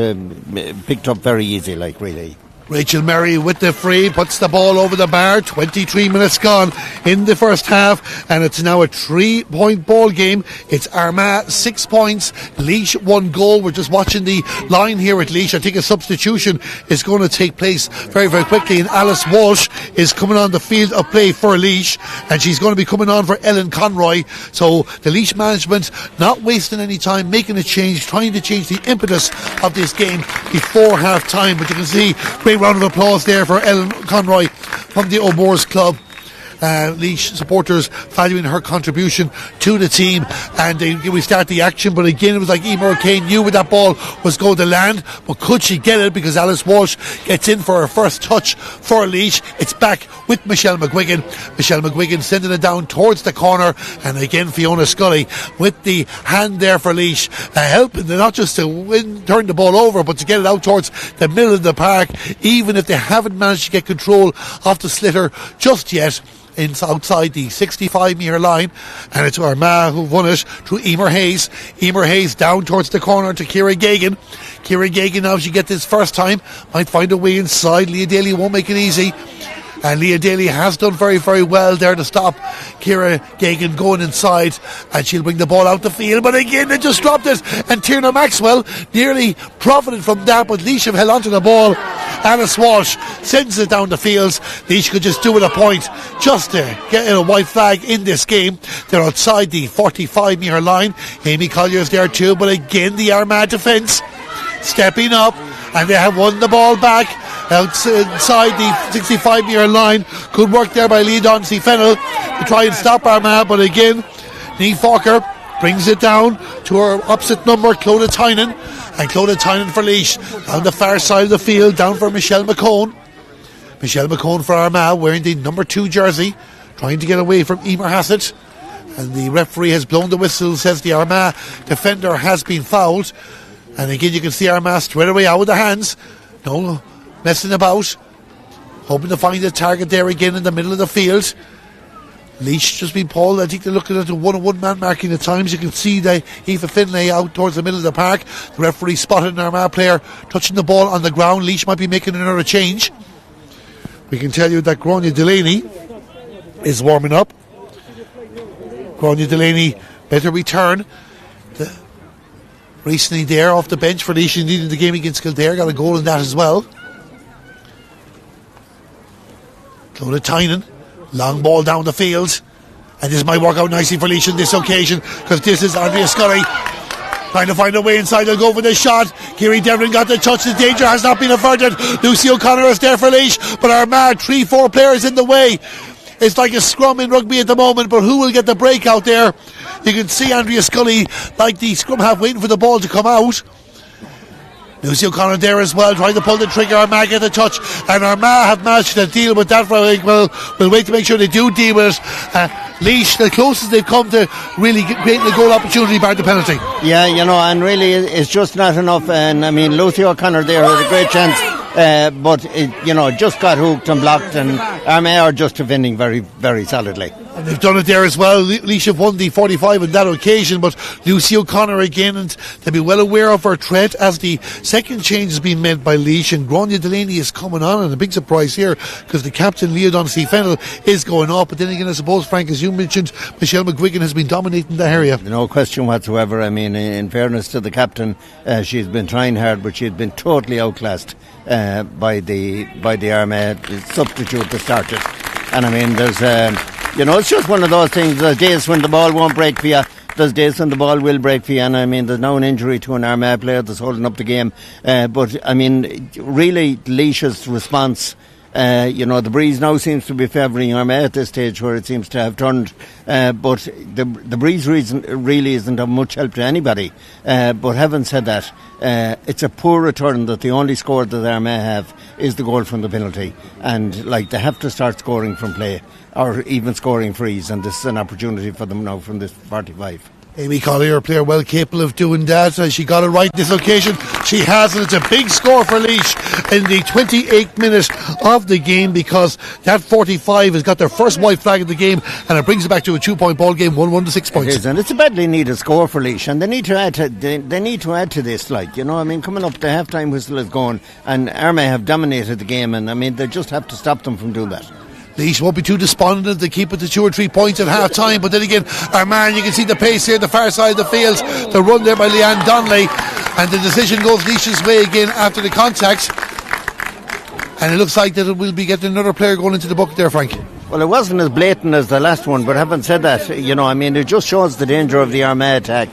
picked up very easy, like, really.
Rachel Merry with the free, puts the ball over the bar. 23 minutes gone in the first half, and it's now a 3-point ball game. It's Armagh 6 points, Laois 1 goal. We're just watching the line here at Laois. I think a substitution is going to take place very, very quickly, and Alice Walsh is coming on the field of play for Laois, and she's going to be coming on for Ellen Conroy. So the Laois management not wasting any time, making a change, trying to change the impetus of this game before half time. But you can see great round of applause there for Ellen Conroy from the O'Moores Club. Laois supporters valuing her contribution to the team, and we start the action. But again, it was like Emer O'Kane knew where that ball was going to land, but could she get it? Because Alice Walsh gets in for her first touch for Laois. It's back with Michelle McGuigan. Michelle McGuigan sending it down towards the corner, and again Fiona Scully with the hand there for Laois, helping them not just to turn the ball over, but to get it out towards the middle of the park, even if they haven't managed to get control of the sliotar just yet. Outside the 65-metre line, and it's Armagh who won it through Emer Hayes. Emer Hayes down towards the corner to Ciara Geoghegan. Ciara Geoghegan, now she gets this first time, might find a way inside. Leah Daly won't make it easy, and Leah Daly has done very, very well there to stop Ciara Geoghegan going inside, and she'll bring the ball out the field, but again they just dropped it, and Tierna Maxwell nearly profited from that, but Laois have held onto the ball. Alice Walsh sends it down the fields. Laois could just do it a point just to get a white flag in this game. They're outside the 45-metre line. Amy Collier's there too, but again the Armagh defence stepping up, and they have won the ball back outside the 65-metre line. Good work there by Leah D'Auncey Fennell to try and stop Armagh, but again Niamh Falker brings it down to her opposite number, Clodagh Tynan, and Clodagh Tynan for Laois on the far side of the field, down for Michelle McCone. Michelle McCone for Armagh, wearing the number 2 jersey, trying to get away from Emer Hassett, and the referee has blown the whistle, says the Armagh defender has been fouled. And again you can see Armagh straight away out with the hands, no messing about, hoping to find a target there again in the middle of the field. Laois just been pulled. I think they're looking at a 1-on-1 man marking at times. You can see the Aoife Finlay out towards the middle of the park. The referee spotted an Armagh player touching the ball on the ground. Laois might be making another change. We can tell you that Gráinne Delaney is warming up. Gráinne Delaney better return. Recently there off the bench for Laois, needed the game against Kildare, got a goal in that as well. Clodagh Tynan, long ball down the field, and this might work out nicely for Laois on this occasion, because this is Andrea Scully trying to find a way inside. They'll go for the shot. Kiri Devlin got the touch. The danger has not been averted. Lucy O'Connor is there for Laois, but Armagh 3-4 players in the way. It's like a scrum in rugby at the moment, but who will get the break out there? You can see Andrea Scully, like the scrum half, waiting for the ball to come out. Lucy O'Connor there as well, trying to pull the trigger. Armagh get the touch, and Armagh have managed to deal with that. We'll wait to make sure they do deal with it. Laois, the closest they've come to really creating a goal opportunity by the penalty.
Yeah, you know, and really it's just not enough. And I mean, Lucy O'Connor there had a great chance, but it, you know, just got hooked and blocked, and Armagh are just defending very, very solidly.
And they've done it there as well. Laois have won the 45 on that occasion, but Lucy O'Connor again, and they'll be well aware of her threat as the second change has been made by Laois, and Gráinne Delaney is coming on, and a big surprise here because the captain Leah D'Auncey Fennell is going up. But then again, I suppose, Frank, as you mentioned, Michelle McGuigan has been dominating the area.
No question whatsoever. I mean, in fairness to the captain, she's been trying hard, but she's been totally outclassed by the Armagh substitute that started. And I mean, there's you know, it's just one of those things. There's days when the ball won't break for you. There's days when the ball will break for you. And I mean, there's now an injury to an Armagh player that's holding up the game. But I mean, really, Laois's response The breeze now seems to be favouring Armagh at this stage, where it seems to have turned. But the breeze really isn't of much help to anybody. But having said that, it's a poor return that the only score that Armagh have is the goal from the penalty. And they have to start scoring from play, or even scoring frees. And this is an opportunity for them now from this 45.
Amy Collier, a player well capable of doing that. She got it right this occasion. She has, and it's a big score for Laois in the 28th minute of the game, because that 45 has got their first white flag of the game, and it brings it back to a 2-point ball game, 1-1 to 6 points.
It is, and it's a badly needed score for Laois, and they need to add to this. Coming up, the half-time whistle is going, and Armagh have dominated the game, and they just have to stop them from doing that.
Laois won't be too despondent. They keep it to 2 or 3 points at half time, but then again, Armagh, you can see the pace here, the far side of the field, the run there by Leanne Donnelly, and the decision goes Laois's way again after the contact, and it looks like that it will be getting another player going into the bucket there, Frank.
Well, it wasn't as blatant as the last one, but having said that, it just shows the danger of the Armagh attack.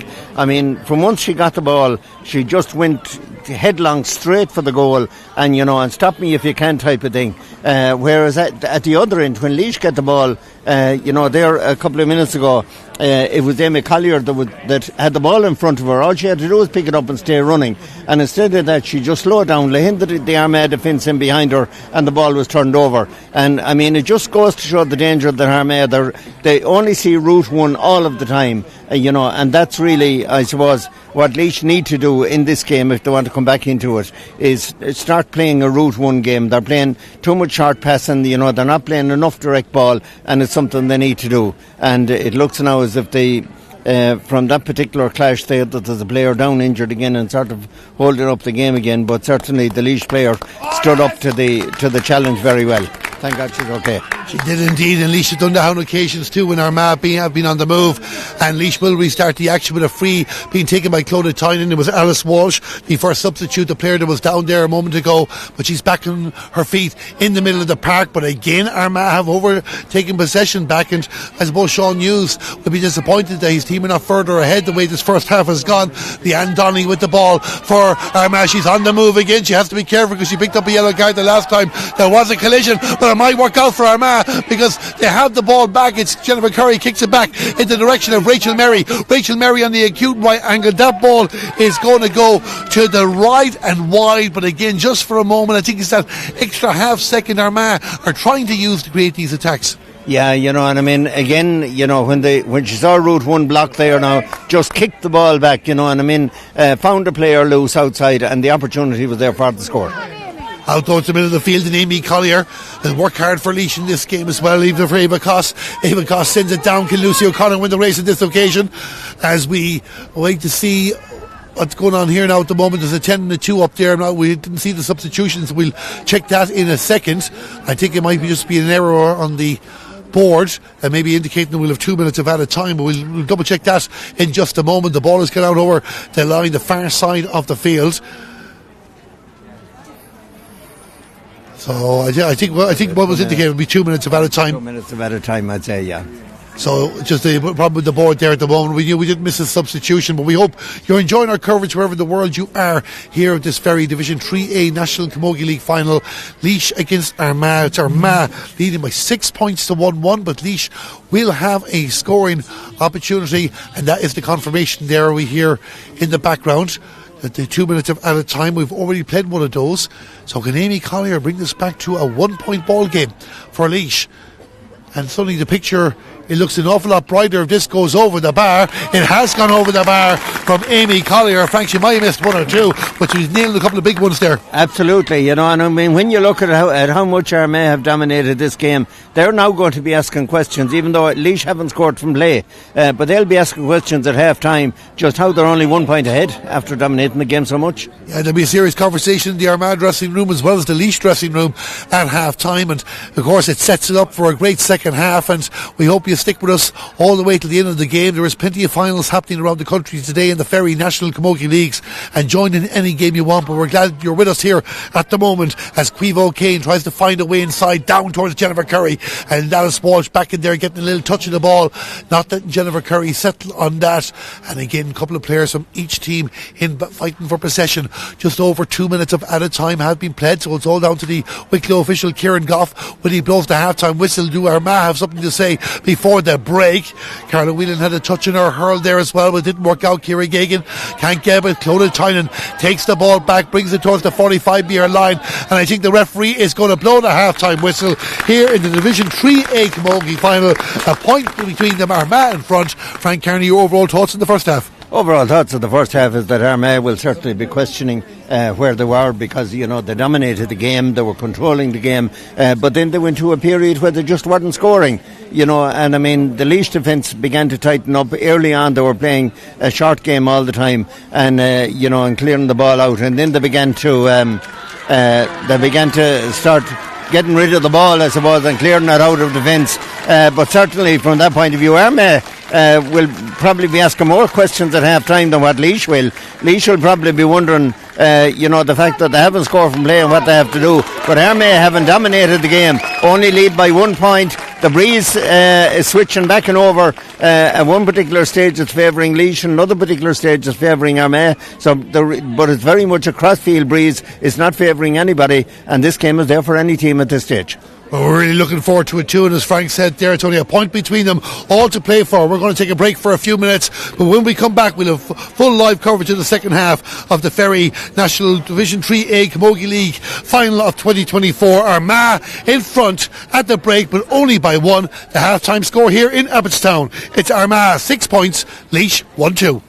From once she got the ball, she just went headlong straight for the goal, and stop me if you can type of thing. Whereas at the other end, when Laois get the ball, there a couple of minutes ago, it was Amy Collier that had the ball in front of her. All she had to do was pick it up and stay running, and instead of that, she just slowed down, hindered the Armagh defence in behind her, and the ball was turned over. And it just goes to show the danger that Armagh, they only see route one all of the time, and that's really, I suppose, what Laois need to do in this game if they want to come back into it, is start playing a route one game. They're playing too much short passing, they're not playing enough direct ball, and it's something they need to do. And it looks now as if they, from that particular clash there, that there's a player down injured again and sort of holding up the game again, but certainly the Laois player stood up to the challenge very well. Thank God she's okay.
She did indeed, and Laois has done that on occasions too when Armagh have been on the move, and Laois will restart the action with a free being taken by Clodagh Tynan. It was Alice Walsh, the first substitute, the player that was down there a moment ago, but she's back on her feet in the middle of the park. But again, Armagh have overtaken possession back, and I suppose Sean Hughes will be disappointed that his team are not further ahead the way this first half has gone. Leanne Donnelly with the ball for Armagh. She's on the move again. She has to be careful because she picked up a yellow card the last time there was a collision, but it might work out for Armagh because they have the ball back. It's Jennifer Curry kicks it back in the direction of Rachel Merry. Rachel Merry on the acute right angle. That ball is going to go to the right and wide, but again, just for a moment, I think it's that extra half second Armagh are trying to use to create these attacks.
Yeah, again, when she saw route one block there now, just kicked the ball back, found a player loose outside, and the opportunity was there for the score.
Out towards the middle of the field, and Amy Collier has worked hard for Laois in this game as well, even for Ava Coss. Ava Coss sends it down. Can Lucy O'Connor win the race on this occasion? As we wait to see what's going on here now at the moment. There's a 10 and a 2 up there. Now, we didn't see the substitutions. We'll check that in a second. I think it might just be an error on the board and maybe indicating that we'll have 2 minutes of added time, but we'll double check that in just a moment. The ball has gone out over the line, the far side of the field. So I think what was indicated would be 2 minutes of added time.
2 minutes of added time, I'd say, yeah.
So just the problem with the board there at the moment. We knew we didn't miss a substitution, but we hope you're enjoying our coverage wherever in the world you are here at this very Division 3A National Camogie League final. Laois against Armagh. It's Armagh leading by 6 points to 1-1, but Laois will have a scoring opportunity, and that is the confirmation there we hear in the background. At the 2 minutes of added time, we've already played one of those. So can Amy Collier bring this back to a 1 point ball game for Laois? And suddenly the picture, it looks an awful lot brighter if this goes over the bar. It has gone over the bar from Amy Collier. Frank, she might have missed one or two, but she's nailed a couple of big ones there.
Absolutely, and when you look at how much Armagh have dominated this game, they're now going to be asking questions, even though Laois haven't scored from play, but they'll be asking questions at half time, just how they're only 1 point ahead after dominating the game so much.
Yeah, there'll be a serious conversation in the Armagh dressing room as well as the Laois dressing room at half time, and of course it sets it up for a great second second half, and we hope you stick with us all the way to the end of the game. There is plenty of finals happening around the country today in the Ferry National Camogie Leagues, and join in any game you want, but we're glad you're with us here at the moment as Caoimhe O'Kane tries to find a way inside down towards Jennifer Curry, and Alice Walsh back in there getting a little touch of the ball, not letting Jennifer Curry settle on that. And again, a couple of players from each team in fighting for possession. Just over 2 minutes of added time have been played, so it's all down to the Wicklow official Kieran Goff when he blows the half-time whistle. Do Armagh have something to say before the break? Carla Whelan had a touch in her hurl there as well, but it didn't work out. Kira Gagan can't get it. Clodagh Tynan takes the ball back, brings it towards the 45-metre line, and I think the referee is going to blow the half-time whistle here in the Division 3A Camogie final. A point between them, Armagh in front. Frank Kearney, your overall thoughts in the first half?
Overall thoughts of the first half is that Armagh will certainly be questioning where they were, because they dominated the game, they were controlling the game, but then they went to a period where they just weren't scoring, and I mean the Laois defence began to tighten up early on. They were playing a short game all the time, and and clearing the ball out, and then they began to start getting rid of the ball, I suppose, and clearing it out of defence. But certainly from that point of view, Armagh will probably be asking more questions at half time than what Laois will. Laois will probably be wondering, the fact that they haven't scored from play and what they have to do. But Armagh haven't dominated the game, only lead by 1 point. The breeze is switching back and over. At one particular stage it's favouring Laois, and another particular stage it's favouring Armagh. But it's very much a cross-field breeze. It's not favouring anybody, and this game is there for any team at this stage.
Well, we're really looking forward to it too, and as Frank said there, it's only a point between them, all to play for. We're going to take a break for a few minutes, but when we come back we'll have full live coverage in the second half of the Ferry National Division 3A Camogie League final of 2024. Armagh in front at the break, but only by 1. The half-time score here in Abbottstown, it's Armagh 6 points, Laois 1-2.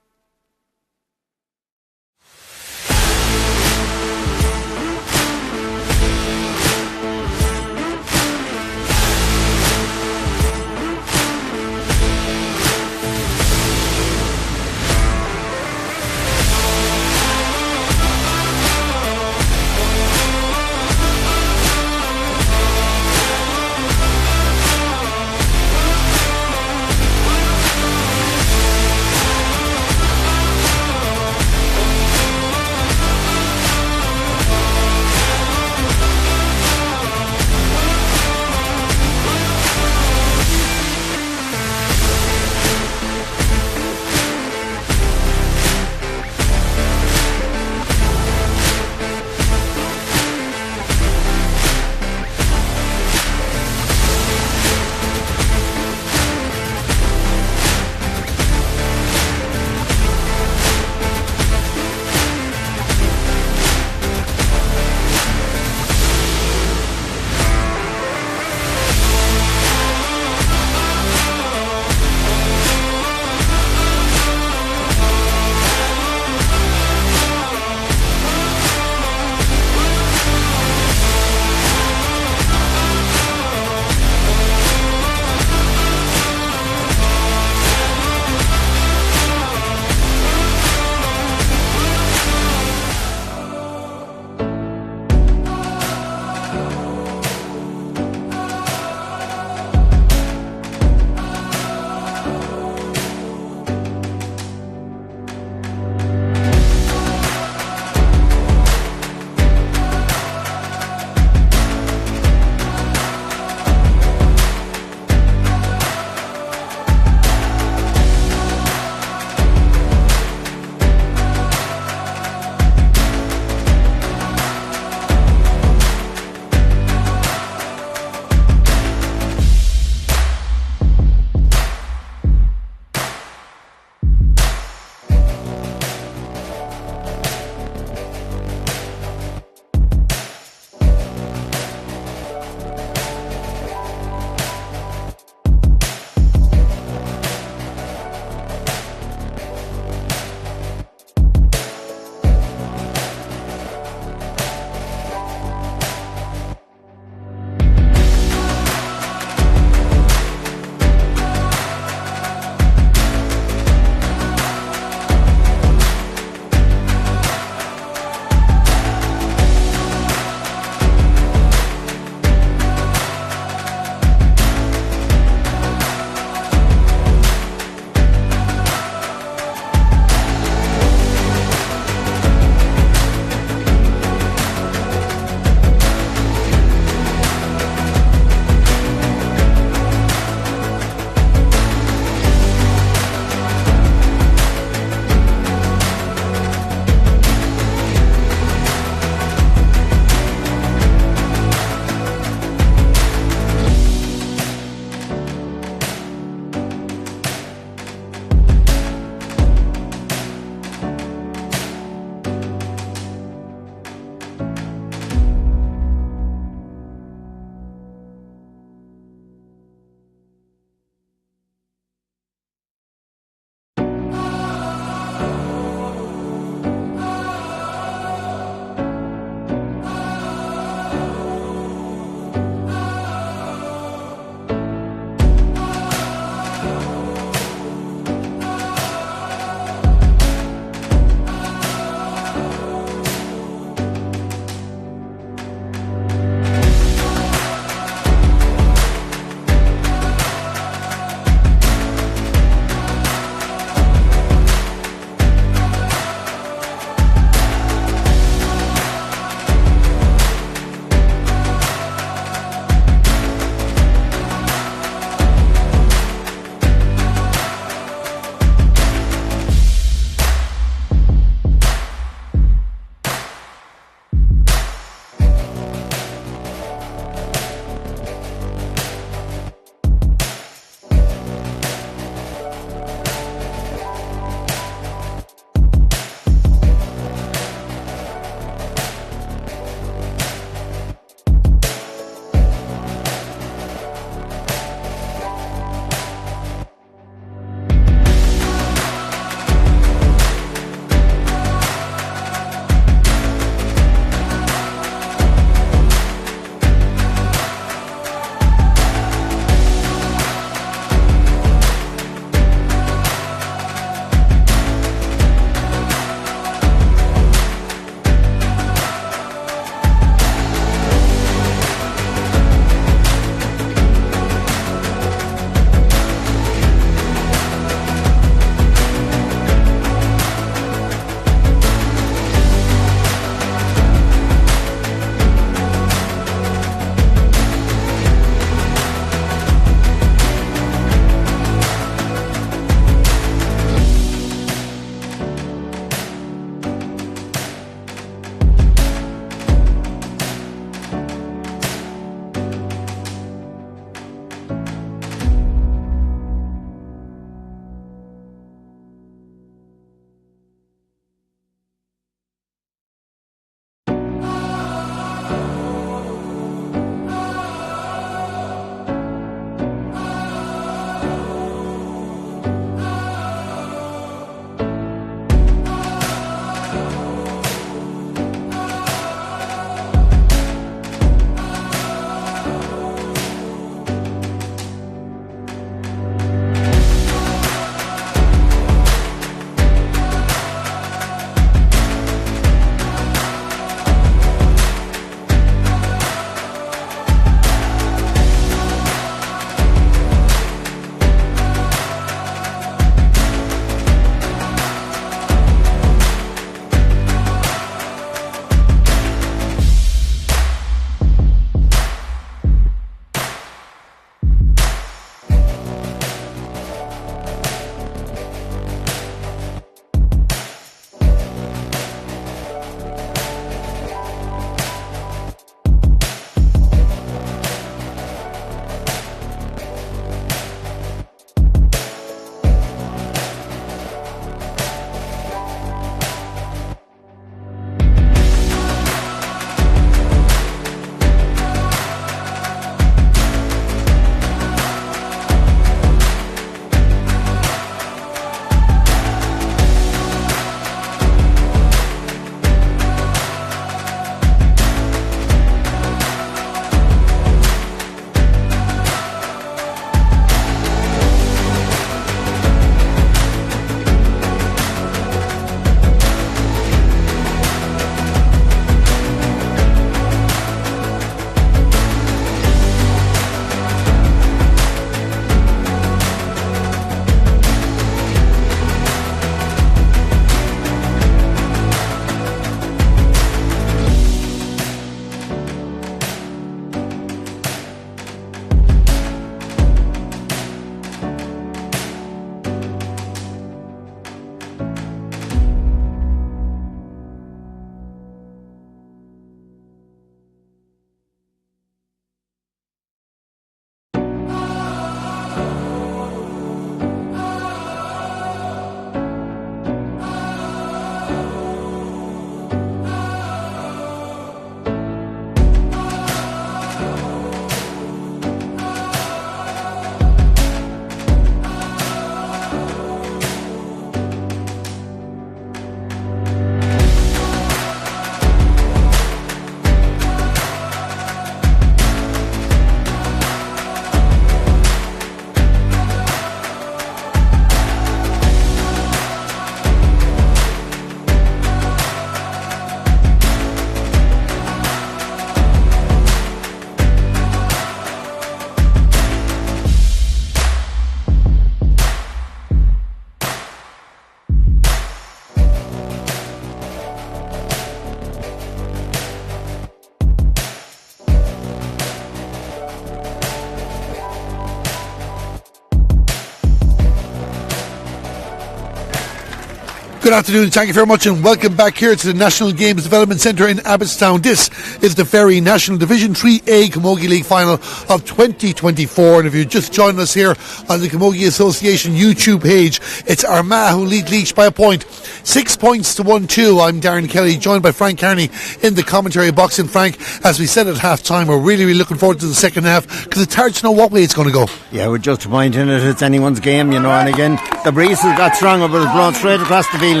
Good afternoon, thank you very much, and welcome back here to the National Games Development Centre in Abbottstown. This is the Ferry National Division 3A Camogie League Final of 2024, and if you're just joining us here on the Camogie Association YouTube page, it's Armagh who lead Laois by a point, 6 points to 1-2. I'm Darren Kelly, joined by Frank Carney in the commentary box. And Frank, as we said at half time, we're really looking forward to the second half, because it's hard to know what way it's going to go.
Yeah, with just a point in it, it's anyone's game, and again, the breeze has got stronger, but it's blown straight across the field now.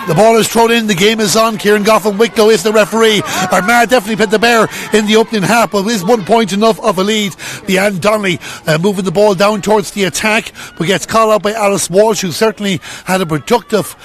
The ball is thrown in, the game is on. Kieran Goff and Wicklow is the referee. Armagh definitely put the bear in the opening half, but is 1 point enough of a lead. Leanne Donnelly moving the ball down towards the attack, but gets called out by Alice Walsh, who certainly had a productive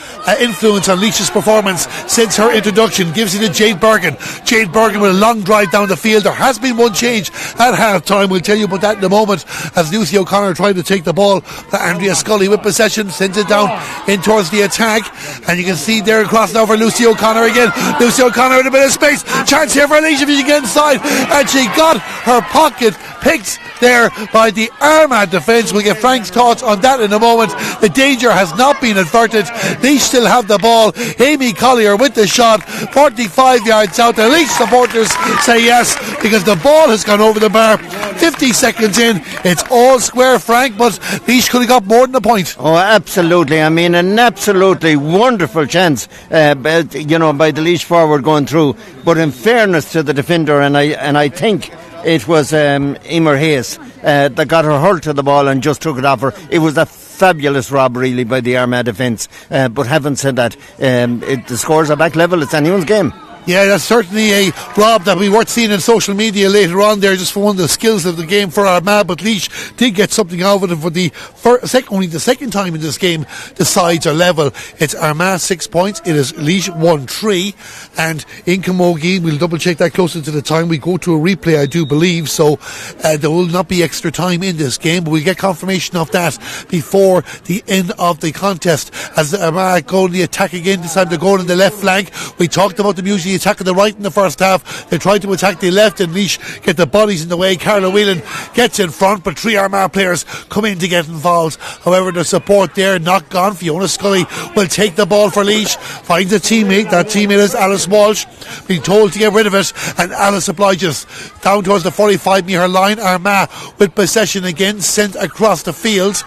influence on Laois's performance since her introduction. Gives it to Jade Bergen. Jade Bergen with a long drive down the field. There has been one change at half time. We'll tell you about that in a moment, as Lucy O'Connor tried to take the ball. Andrea Scully with possession sends it down in towards the attack. And you can see there across now for Lucy O'Connor again. Lucy O'Connor in a bit of space. Chance here for Laois if you can get inside. And she got her pocket picked there by the Armagh defence. We'll get Frank's thoughts on that in a moment. The danger has not been averted. Laois still have the ball. Amy Collier with the shot, 45 yards out. The Laois supporters say yes, because the ball has gone over the bar. 50 seconds in, it's all square, Frank, but Laois could have got more than a point.
Oh, absolutely. I mean, an absolutely wonderful chance, by the Laois forward going through. But in fairness to the defender, and I think it was Emer Hayes that got her hurled to the ball and just took it off her. It was a fabulous rob, really, by the Armagh defence. But having said that, the scores are back level. It's anyone's game.
Yeah, that's certainly a rob that we worth seeing in social media later on there, just for one of the skills of the game for Armagh. But Laois did get something out of it for only the second time in this game. The sides are level. It's Armagh 6 points. It is Laois 1-3. And in Camogie, we'll double check that closer to the time we go to a replay, I do believe. So there will not be extra time in this game, but we'll get confirmation of that before the end of the contest. As Armagh go on the attack again, this time they're going on the left flank. We talked about the music attacking the right in the first half. They tried to attack the left, and Laois get the bodies in the way. Carla Whelan gets in front, but three Armagh players come in to get involved. However, the support there not gone. Fiona Scully will take the ball for Laois, finds a teammate. That teammate is Alice Walsh, being told to get rid of it, and Alice obliges. Down towards the 45 metre line, Armagh with possession again, sent across the field.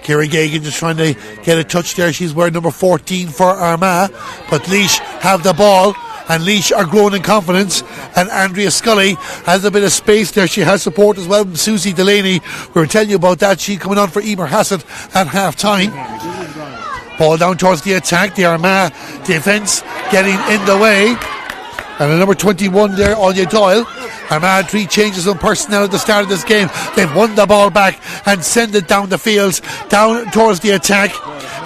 Kira Gagan just trying to get a touch there. She's wearing number 14 for Armagh, but Laois have the ball, and Laois are growing in confidence. And Andrea Scully has a bit of space there. She has support as well from Susie Delaney. We were telling you about that. She's coming on for Emer Hassett at half time. Ball down towards the attack. The Armagh defence getting in the way. And the number 21 there, Olya Doyle. Armagh 3 changes on personnel at the start of this game. They've won the ball back and send it down the field, down towards the attack.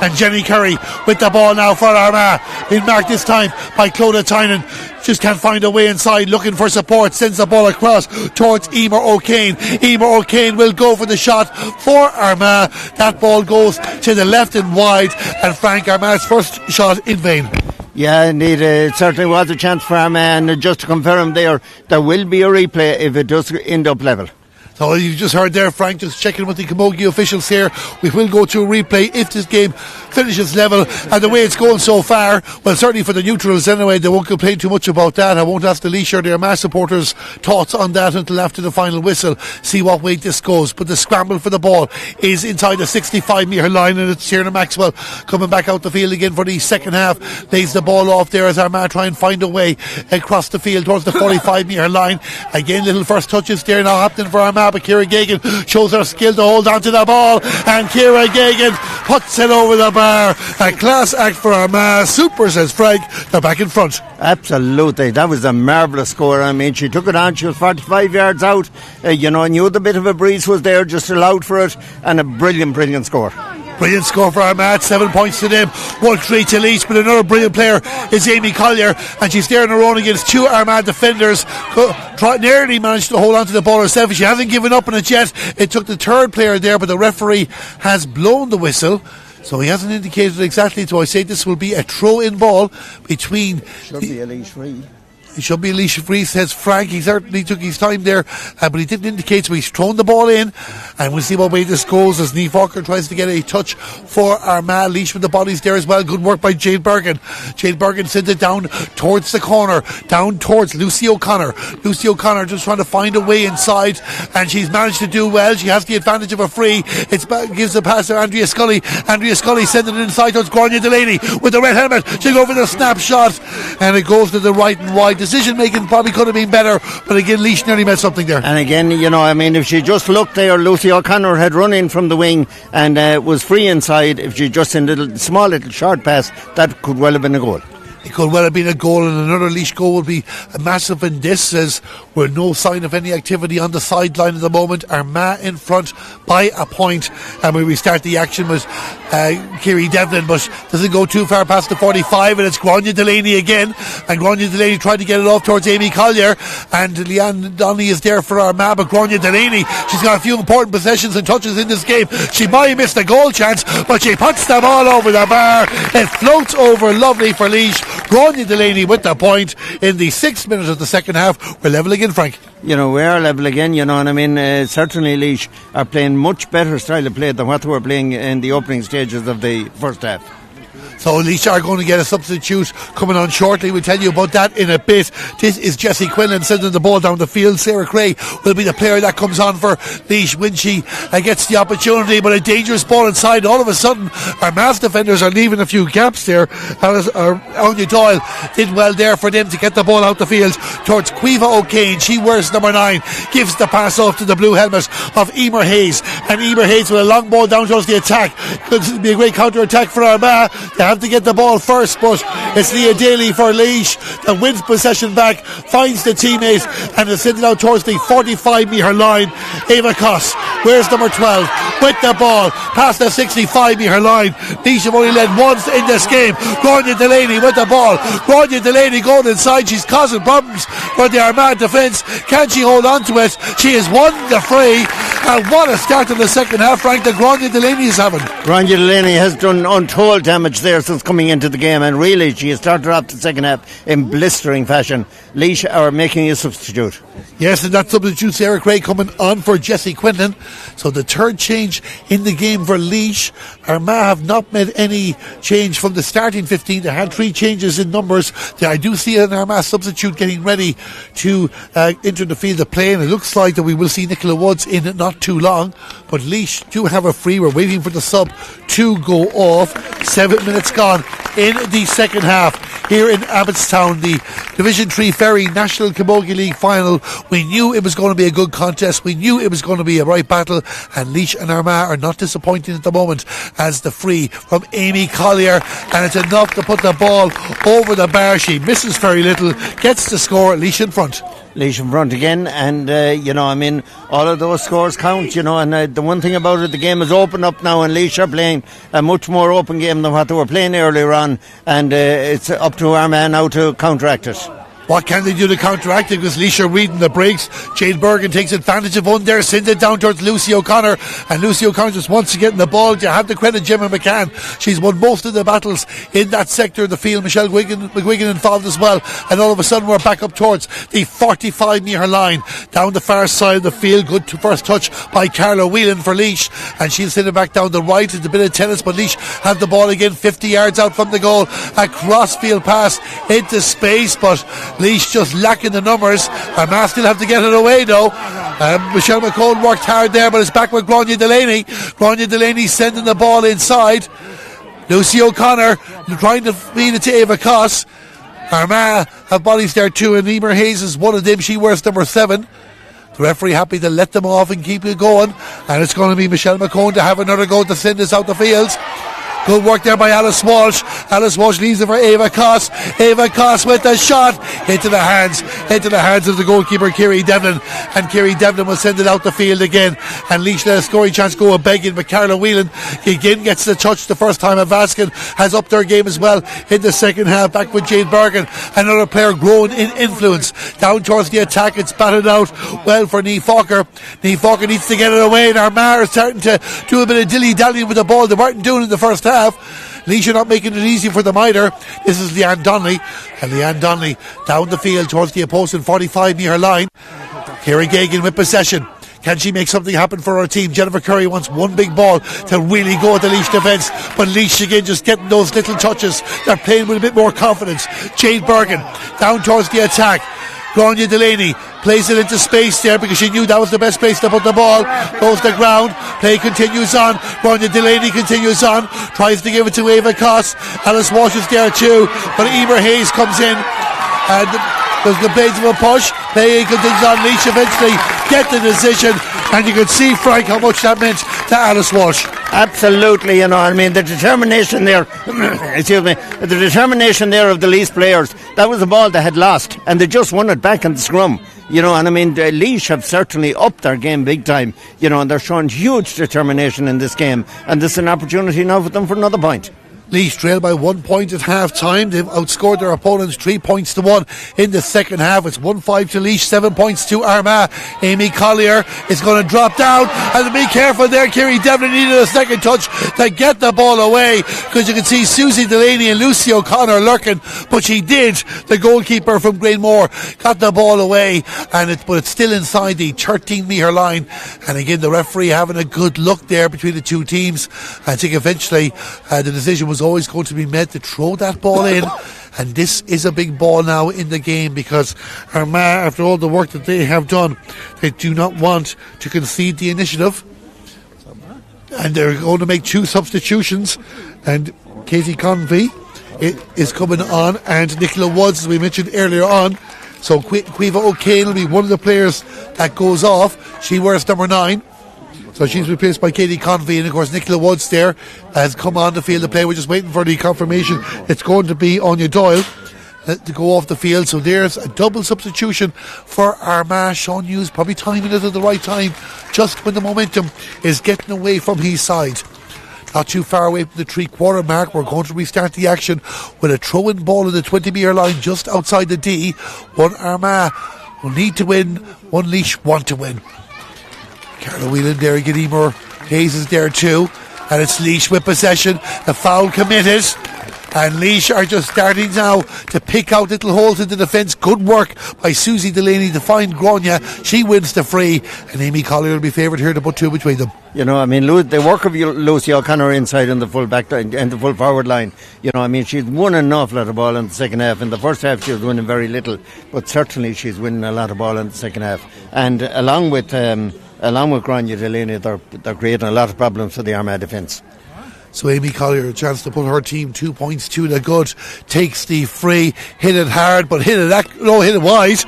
And Jenny Curry with the ball now for Armagh. Being marked this time by Clodagh Tynan. Just can't find a way inside, looking for support. Sends the ball across towards Emer O'Kane. Emer O'Kane will go for the shot for Armagh. That ball goes to the left and wide. And Frank, Armagh's first shot in vain.
Yeah, indeed, it certainly was a chance for Armagh, and just to confirm there will be a replay if it does end up level.
So you just heard there, Frank, just checking with the Camogie officials here. We will go to a replay if this game finishes level. And the way it's going so far, well, certainly for the neutrals anyway, they won't complain too much about that. I won't ask the Laois or their Armagh supporters' thoughts on that until after the final whistle, see what way this goes. But the scramble for the ball is inside the 65 metre line, and it's Tierna Maxwell coming back out the field again for the second half. Lays the ball off there as Armagh try and find a way across the field towards the 45 metre line. Again, little first touches there now happening for Armagh, but Kira Gagan shows her skill to hold on to the ball, and Kira Gagan puts it over the bar. A class act for Armagh. Super, says Frank. They're back in front.
Absolutely, that was a marvellous score. I mean, she took it on. She was 45 yards out. Knew the bit of a breeze was there, just allowed for it, and a brilliant score.
Brilliant score for Armagh, 7 points to them, 1-3 to Laois. But another brilliant player is Amy Collier, and she's there on her own against two Armagh defenders. Nearly managed to hold on to the ball herself. She hasn't given up on it yet. It took the third player there, but the referee has blown the whistle. So he hasn't indicated exactly, so I say this will be a throw-in ball between...
Should be a Laois free.
It should be Laois free, says Frank. He certainly took his time there, but he didn't indicate, so he's thrown the ball in, and we'll see what way this goes as Niamh Walker tries to get a touch for Armagh. Laois with the bodies there as well. Good work by Jade Bergen. Jade Bergen sends it down towards the corner, down towards Lucy O'Connor. Lucy O'Connor just trying to find a way inside, and she's managed to do well. She has the advantage of a free. It gives the pass to Andrea Scully. Andrea Scully sending it inside towards Grania Delaney with the red helmet. She'll go for the snapshot, and it goes to the right and wide. Decision making probably could have been better, but again Laois nearly made something there.
And again, if she just looked there, Lucy O'Connor had run in from the wing and was free inside. If she just sent a small little short pass, that could well have been a goal.
It could well have been a goal, and another Laois goal would be massive in this, as we're no sign of any activity on the sideline at the moment. Armagh in front by a point, and we restart the action with Kiri Devlin, but doesn't go too far past the 45, and it's Grania Delaney again, and Grania Delaney tried to get it off towards Amy Collier, and Leanne Donnelly is there for Armagh, but Grania Delaney, she's got a few important possessions and touches in this game. She might have missed a goal chance, but she puts the ball over the bar. It floats over lovely for Laois. Grania Delaney with the point in the 6th minute of the second half. We're level again, Frank.
We are level again, certainly Laois are playing much better style of play than what they were playing in the opening stages of the first half.
So Laois are going to get a substitute coming on shortly. We'll tell you about that in a bit. This is Jessie Quinlan sending the ball down the field. Sarah Cray will be the player that comes on for Laois when she gets the opportunity, but a dangerous ball inside. All of a sudden our mass defenders are leaving a few gaps there. Anya Doyle did well there for them to get the ball out the field towards Quiva O'Kane. She wears number 9, gives the pass off to the blue helmet of Emer Hayes, and Emer Hayes with a long ball down towards the attack. Could be a great counter attack for Armagh. They have to get the ball first, but it's Leah Daly for Laois that wins possession back, finds the teammates, and is sent it out towards the 45-metre line. Ava Koss, where's number 12, with the ball past the 65-metre line. Laois have only led once in this game. Grania Delaney with the ball. Grania Delaney going inside. She's causing problems for the Armagh defence. Can she hold on to it? She has won the free, and what a start in the second half, Frank, that Grania Delaney is having.
Grania Delaney has done untold damage there since coming into the game, and really she has started off the second half in blistering fashion. Laois are making a substitute.
Yes, and that substitute Sarah Cray coming on for Jessie Quinlan. So the third change in the game for Laois. Armagh have not made any change from the starting 15. They had 3 changes in numbers. I do see an Armagh substitute getting ready to enter the field of play, and it looks like that we will see Nicola Woods in it not too long. But Laois do have a free. We're waiting for the sub to go off. 7 minutes gone in the second half here in Abbottstown, the Division 3 Ferry National Camogie League final. We knew it was going to be a good contest. We knew it was going to be a right battle, and Laois and Armagh are not disappointing at the moment, as the free from Amy Collier, and it's enough to put the ball over the bar. She misses very little, gets the score. Laois in front.
Laois in front again, and all of those scores count, and the one thing about it, the game is open up now, and Laois are playing a much more open game than what they were playing earlier on, and it's up to Armagh now to counteract it.
What can they do to counteract it? Because Laois are reading the breaks. Jade Bergen takes advantage of one there, sends it down towards Lucy O'Connor, and Lucy O'Connor just wants to get in the ball. You have to credit Gemma McCann. She's won most of the battles in that sector of the field. Michelle McGuigan involved as well, and all of a sudden we're back up towards the 45-metre line down the far side of the field. Good first touch by Carla Whelan for Laois, and she'll send it back down the right. It's a bit of tennis, but Laois have the ball again 50 yards out from the goal. A crossfield pass into space, but Laois just lacking the numbers. Armagh still have to get it away though. Michelle McCone worked hard there, but it's back with Grania Delaney. Grania Delaney sending the ball inside. Lucy O'Connor trying to feed it to Ava Koss. Armagh have bodies there too, and Emer Hayes is one of them. She wears number 7. The referee happy to let them off and keep it going, and it's going to be Michelle McCone to have another go to send this out the field. Good work there by Alice Walsh. Alice Walsh leaves it for Ava Koss. Ava Koss with the shot into the hands of the goalkeeper Kiri Devlin, and Kiri Devlin will send it out the field again, and Laois let a scoring chance go a begging, but Carla Whelan again gets the touch the first time. Vaskin has upped their game as well in the second half. Back with Jade Bergen, another player growing in influence down towards the attack. It's batted out well for Niamh Walker. Niamh Walker needs to get it away, and Armagh are starting to do a bit of dilly-dallying with the ball. They weren't doing it in the first half. Laois are not making it easy for them either. This is Leanne Donnelly. And Leanne Donnelly down the field towards the opposing 45-metre line. Kieran Gagan with possession. Can she make something happen for her team? Jennifer Curry wants one big ball to really go at the Laois defence, but Laois again just getting those little touches. They're playing with a bit more confidence. Jade Bergen down towards the attack. Grania Delaney plays it into space there because she knew that was the best place to put the ball. Goes to ground. Play continues on. Grania Delaney continues on. Tries to give it to Ava Koss. Alice Walsh is there too, but Emer Hayes comes in and there's the blades of a push. Play continues on. Laois eventually get the decision, and you can see, Frank, how much that meant to Alice Walsh.
Absolutely, the determination there excuse me, the determination there of the Laois players. That was a ball they had lost and they just won it back in the scrum, the Laois have certainly upped their game big time, and they're showing huge determination in this game, and this is an opportunity now for them for another point.
Laois trail by 1 point at half time. They've outscored their opponents 3 points to 1 in the second half. It's 1-5 to Laois, 7 points to Armagh. Amy Collier is going to drop down, and be careful there. Kerry Devlin needed a second touch to get the ball away, because you can see Susie Delaney and Lucy O'Connor lurking, but she did. The goalkeeper from Greenmore got the ball away, but it's still inside the 13-metre line. And again, the referee having a good look there between the two teams. I think eventually the decision was always going to be made to throw that ball in, and this is a big ball now in the game, because Armagh, after all the work that they have done, they do not want to concede the initiative, and they're going to make 2 substitutions, and Katie Convey is coming on, and Nicola Woods, as we mentioned earlier on. So Quiva O'Kane will be one of the players that goes off. She wears number 9. So she's replaced by Katie Convey, and of course Nicola Woods there has come on the field to play. We're just waiting for the confirmation. It's going to be Anya Doyle to go off the field. So there's a double substitution for Armagh. Sean Hughes probably timing it at the right time, just when the momentum is getting away from his side. Not too far away from the 3-quarter mark. We're going to restart the action with a throw-in ball in the 20-metre line just outside the D. One Armagh will need to win, one Laois want to win. Carla Whelan there again. Emer Hayes is there too, and it's Laois with possession. The foul committed, and Laois are just starting now to pick out little holes in the defence. Good work by Susie Delaney to find Grania. She wins the free, and Amy Collier will be favoured here to put 2 between them.
The work of Lucy O'Connor inside in the full back line and the full forward line. She's won an awful lot of ball in the second half. In the first half, she was winning very little, but certainly she's winning a lot of ball in the second half. And along with Grania Delaney, they're creating a lot of problems for the Armagh defence.
So Amy Collier, a chance to put her team 2 points to the good, takes the free, hit it hard, but hit it wide.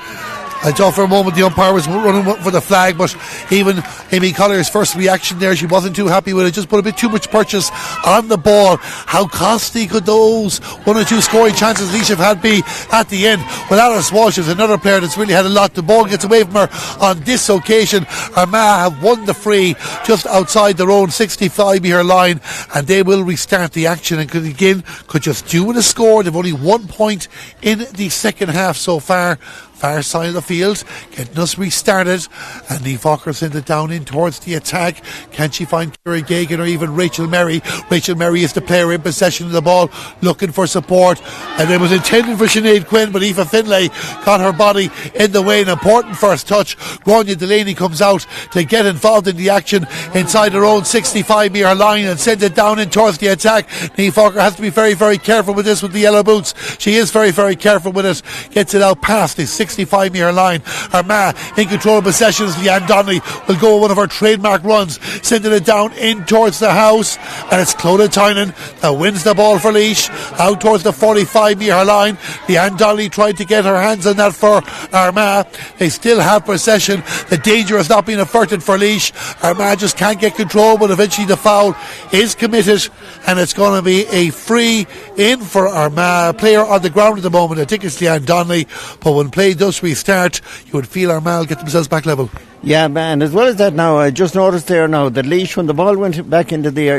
I thought for a moment the umpire was running for the flag, but even Amy Collier's first reaction there, she wasn't too happy with it. Just put a bit too much purchase on the ball. How costly could those 1 or 2 scoring chances Laois have had be at the end? Well, Alice Walsh is another player that's really had a lot. The ball gets away from her on this occasion. Armagh have won the free just outside their own 65-metre line, and they will restart the action and could just do with a score. They've only 1 point in the second half so far. Far side of the field, getting us restarted, and Lee Fokker sent it down in towards the attack. Can she find Kira Gagan or even Rachel Merry? Rachel Merry is the player in possession of the ball, looking for support, and it was intended for Sinead Quinn, but Aoife Finlay got her body in the way. An important first touch. Grania Delaney comes out to get involved in the action inside her own 65-metre line and send it down in towards the attack. Lee Fokker has to be very, very careful with this with the yellow boots. She is very, very careful with it. Gets it out past the 65-metre line. Armagh in control of possessions. Leanne Donnelly will go one of her trademark runs, sending it down in towards the house, and it's Clodagh Tynan that wins the ball for Laois out towards the 45-metre line. Leanne Donnelly tried to get her hands on that for Armagh. They still have possession. The danger has not been averted for Laois. Armagh just can't get control, but eventually the foul is committed, and it's going to be a free in for Armagh. Player on the ground at the moment, I think it's Leanne Donnelly, but when play does restart, you would feel Armagh get themselves back level.
Yeah, man. As well as that, now I just noticed there now that Laois, when the ball went back into the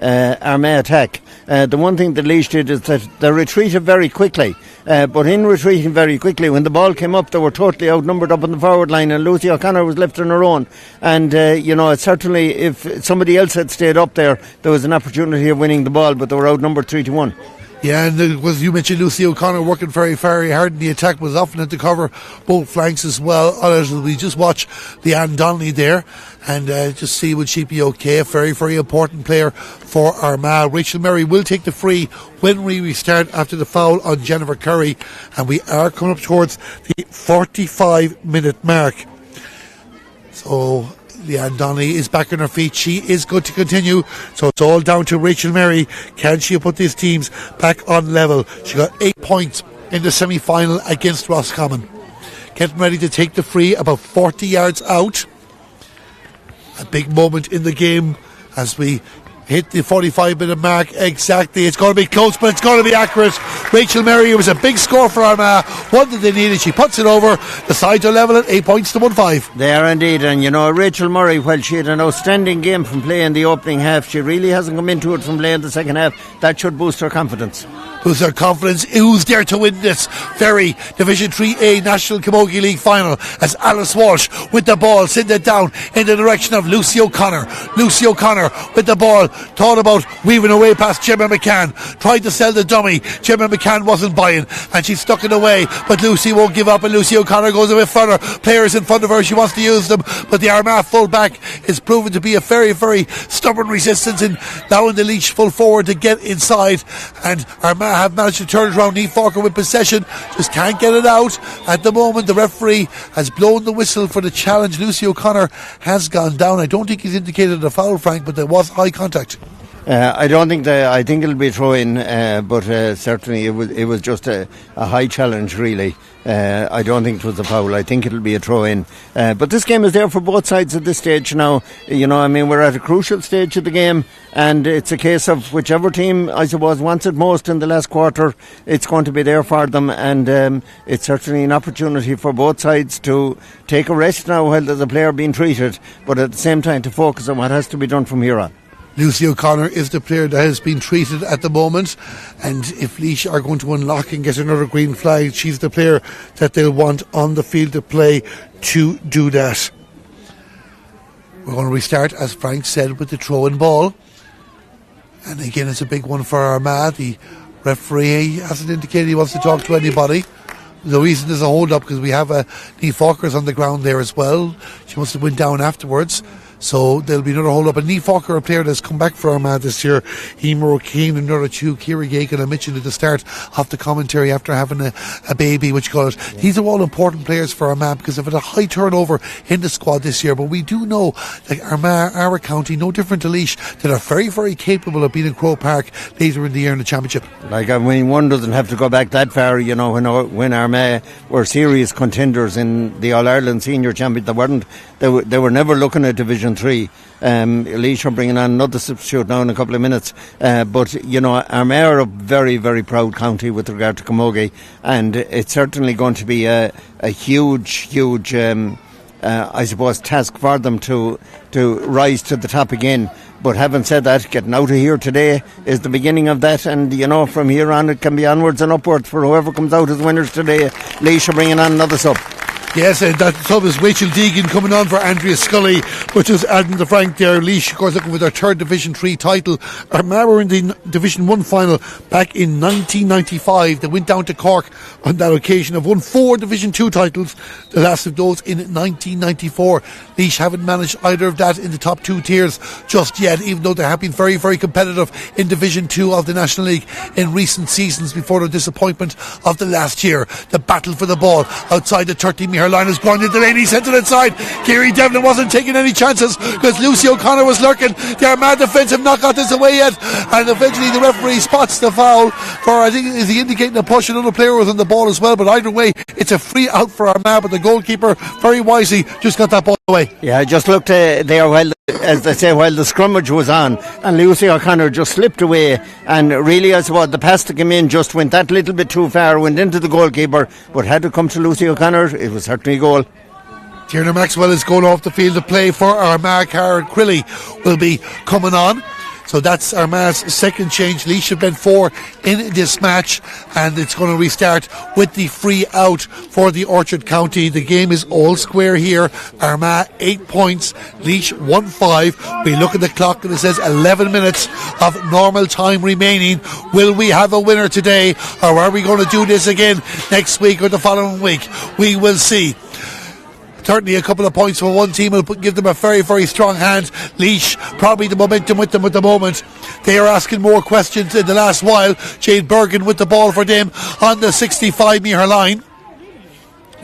Armagh attack, the one thing that Laois did is that they retreated very quickly. But in retreating very quickly, when the ball came up, they were totally outnumbered up on the forward line, and Lucy O'Connor was left on her own. And certainly, if somebody else had stayed up there was an opportunity of winning the ball, but they were outnumbered 3-1.
Yeah, and as you mentioned, Lucy O'Connor working very, very hard, and the attack was often at the cover, both flanks as well. Others, we just watch Leanne Donnelly there and just see would she be okay. A very, very important player for Armagh. Rachel Murray will take the free when we restart after the foul on Jennifer Curry, and we are coming up towards the 45-minute mark. So Leanne Donnelly is back on her feet. She is good to continue. So it's all down to Rachel Murray. Can she put these teams back on level? She got 8 points in the semi-final against Roscommon. Getting ready to take the free about 40 yards out. A big moment in the game as we hit the 45-minute mark exactly. It's going to be close, but it's going to be accurate. Rachel Murray, it was a big score for Armagh. What did they need? She puts it over. The sides are level at 8 points to 1-5.
They are indeed, and you know, Rachel Murray, while she had an outstanding game from playing the opening half, she really hasn't come into it from playing the second half. That should boost her confidence.
Who's their confidence? Who's there to win this very Division 3A National Camogie League final as Alice Walsh with the ball send it down in the direction of Lucy O'Connor. Lucy O'Connor with the ball, thought about weaving away past Gemma McCann, tried to sell the dummy. Gemma McCann wasn't buying and she's stuck it away, but Lucy won't give up and Lucy O'Connor goes a bit further. Players in front of her, she wants to use them, but the Armagh full back is proven to be a very, very stubborn resistance in allowing the Laois full forward to get inside, and Armagh have managed to turn it around. Niamh Falker with possession, just can't get it out at the moment. The referee has blown the whistle for the challenge. Lucy O'Connor has gone down. I don't think he's indicated a foul, Frank, but there was high contact.
I don't think that. I think it'll be throw in, but certainly it was just a high challenge, really. I don't think it was a foul. I think it'll be a throw in. But this game is there for both sides at this stage now. You know, I mean, we're at a crucial stage of the game, and it's a case of whichever team, I suppose, wants it most in the last quarter, it's going to be there for them, and it's certainly an opportunity for both sides to take a rest now while there's a player being treated, but at the same time to focus on what has to be done from here on.
Lucy O'Connor is the player that has been treated at the moment, and if Laois are going to unlock and get another green flag, she's the player that they'll want on the field to play to do that. We're going to restart, as Frank said, with the throw-in ball, and again it's a big one for Armagh. The referee hasn't indicated he wants to talk to anybody. The reason there's a hold up because we have Niamh Falker's on the ground there as well. She must have went down afterwards. So there'll be another hold up. And Niamh Falker, a player that's come back for Armagh this year, Emer O'Kane, another two, Ciara Gagan, I mentioned at the start of the commentary after having a baby, which you call it. Yeah. These are all important players for Armagh because they've had a high turnover in the squad this year. But we do know that Armagh are a county, no different to Laois, that are very, very capable of being in Croke Park later in the year in the championship.
Like, I mean, one doesn't have to go back that far, you know, when Armagh were serious contenders in the All-Ireland Senior Championship. They were never looking at Division 3. Laois are bringing on another substitute now in a couple of minutes, but you know, Armagh are a very, very proud county with regard to Camogie, and it's certainly going to be a huge I suppose task for them to rise to the top again. But having said that, getting out of here today is the beginning of that, and you know, from here on it can be onwards and upwards for whoever comes out as winners today. Laois are bringing on another sub.
Yes, that sub is Rachel Deegan coming on for Andrea Scully, which is adding to Frank there. Laois, of course, looking for their third Division 3 title. Armagh were in the Division 1 final back in 1995. They went down to Cork on that occasion. Have won 4 Division 2 titles, the last of those in 1994. Laois haven't managed either of that in the top 2 tiers just yet, even though they have been very, very competitive in Division 2 of the National League in recent seasons before the disappointment of the last year. The battle for the ball outside the 30-metre line is going to Delaney, sent it inside. Kerry Devlin wasn't taking any chances because Lucy O'Connor was lurking. The Armagh defence have not got this away yet, and eventually the referee spots the foul for, I think, is he indicating a push? Another player was on the ball as well, but either way it's a free out for Armagh, but the goalkeeper very wisely just got that ball away.
Yeah, I just looked there while, as they say, while the scrummage was on, and Lucy O'Connor just slipped away, and really, I suppose the pass to come in just went that little bit too far, went into the goalkeeper, but had to come to Lucy O'Connor. It was certainly a goal.
Tierna Maxwell is going off the field to play for Armagh. Karen Crilly will be coming on. So that's Armagh's second change. Laois have been 4 in this match, and it's going to restart with the free out for the Orchard County. The game is all square here. Armagh 8 points, Laois 1-5. We look at the clock and it says 11 minutes of normal time remaining. Will we have a winner today, or are we going to do this again next week or the following week? We will see. Certainly a couple of points for one team will give them a very, very strong hand. Laois, probably the momentum with them at the moment. They are asking more questions in the last while. Jade Bergen with the ball for them on the 65-metre line.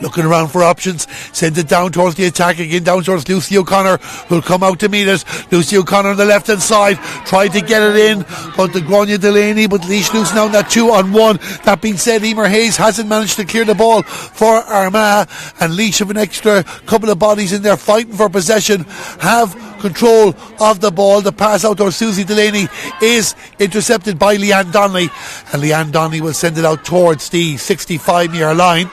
Looking around for options, sends it down towards the attack again, down towards Lucy O'Connor, who'll come out to meet it. Lucy O'Connor on the left hand side, tried to get it in, but the Grania Delaney, but Laois losing out on that 2-on-1. That being said, Emer Hayes hasn't managed to clear the ball for Armagh, and Laois have an extra couple of bodies in there fighting for possession, have control of the ball. The pass out towards Susie Delaney is intercepted by Leanne Donnelly, and Leanne Donnelly will send it out towards the 65-metre line.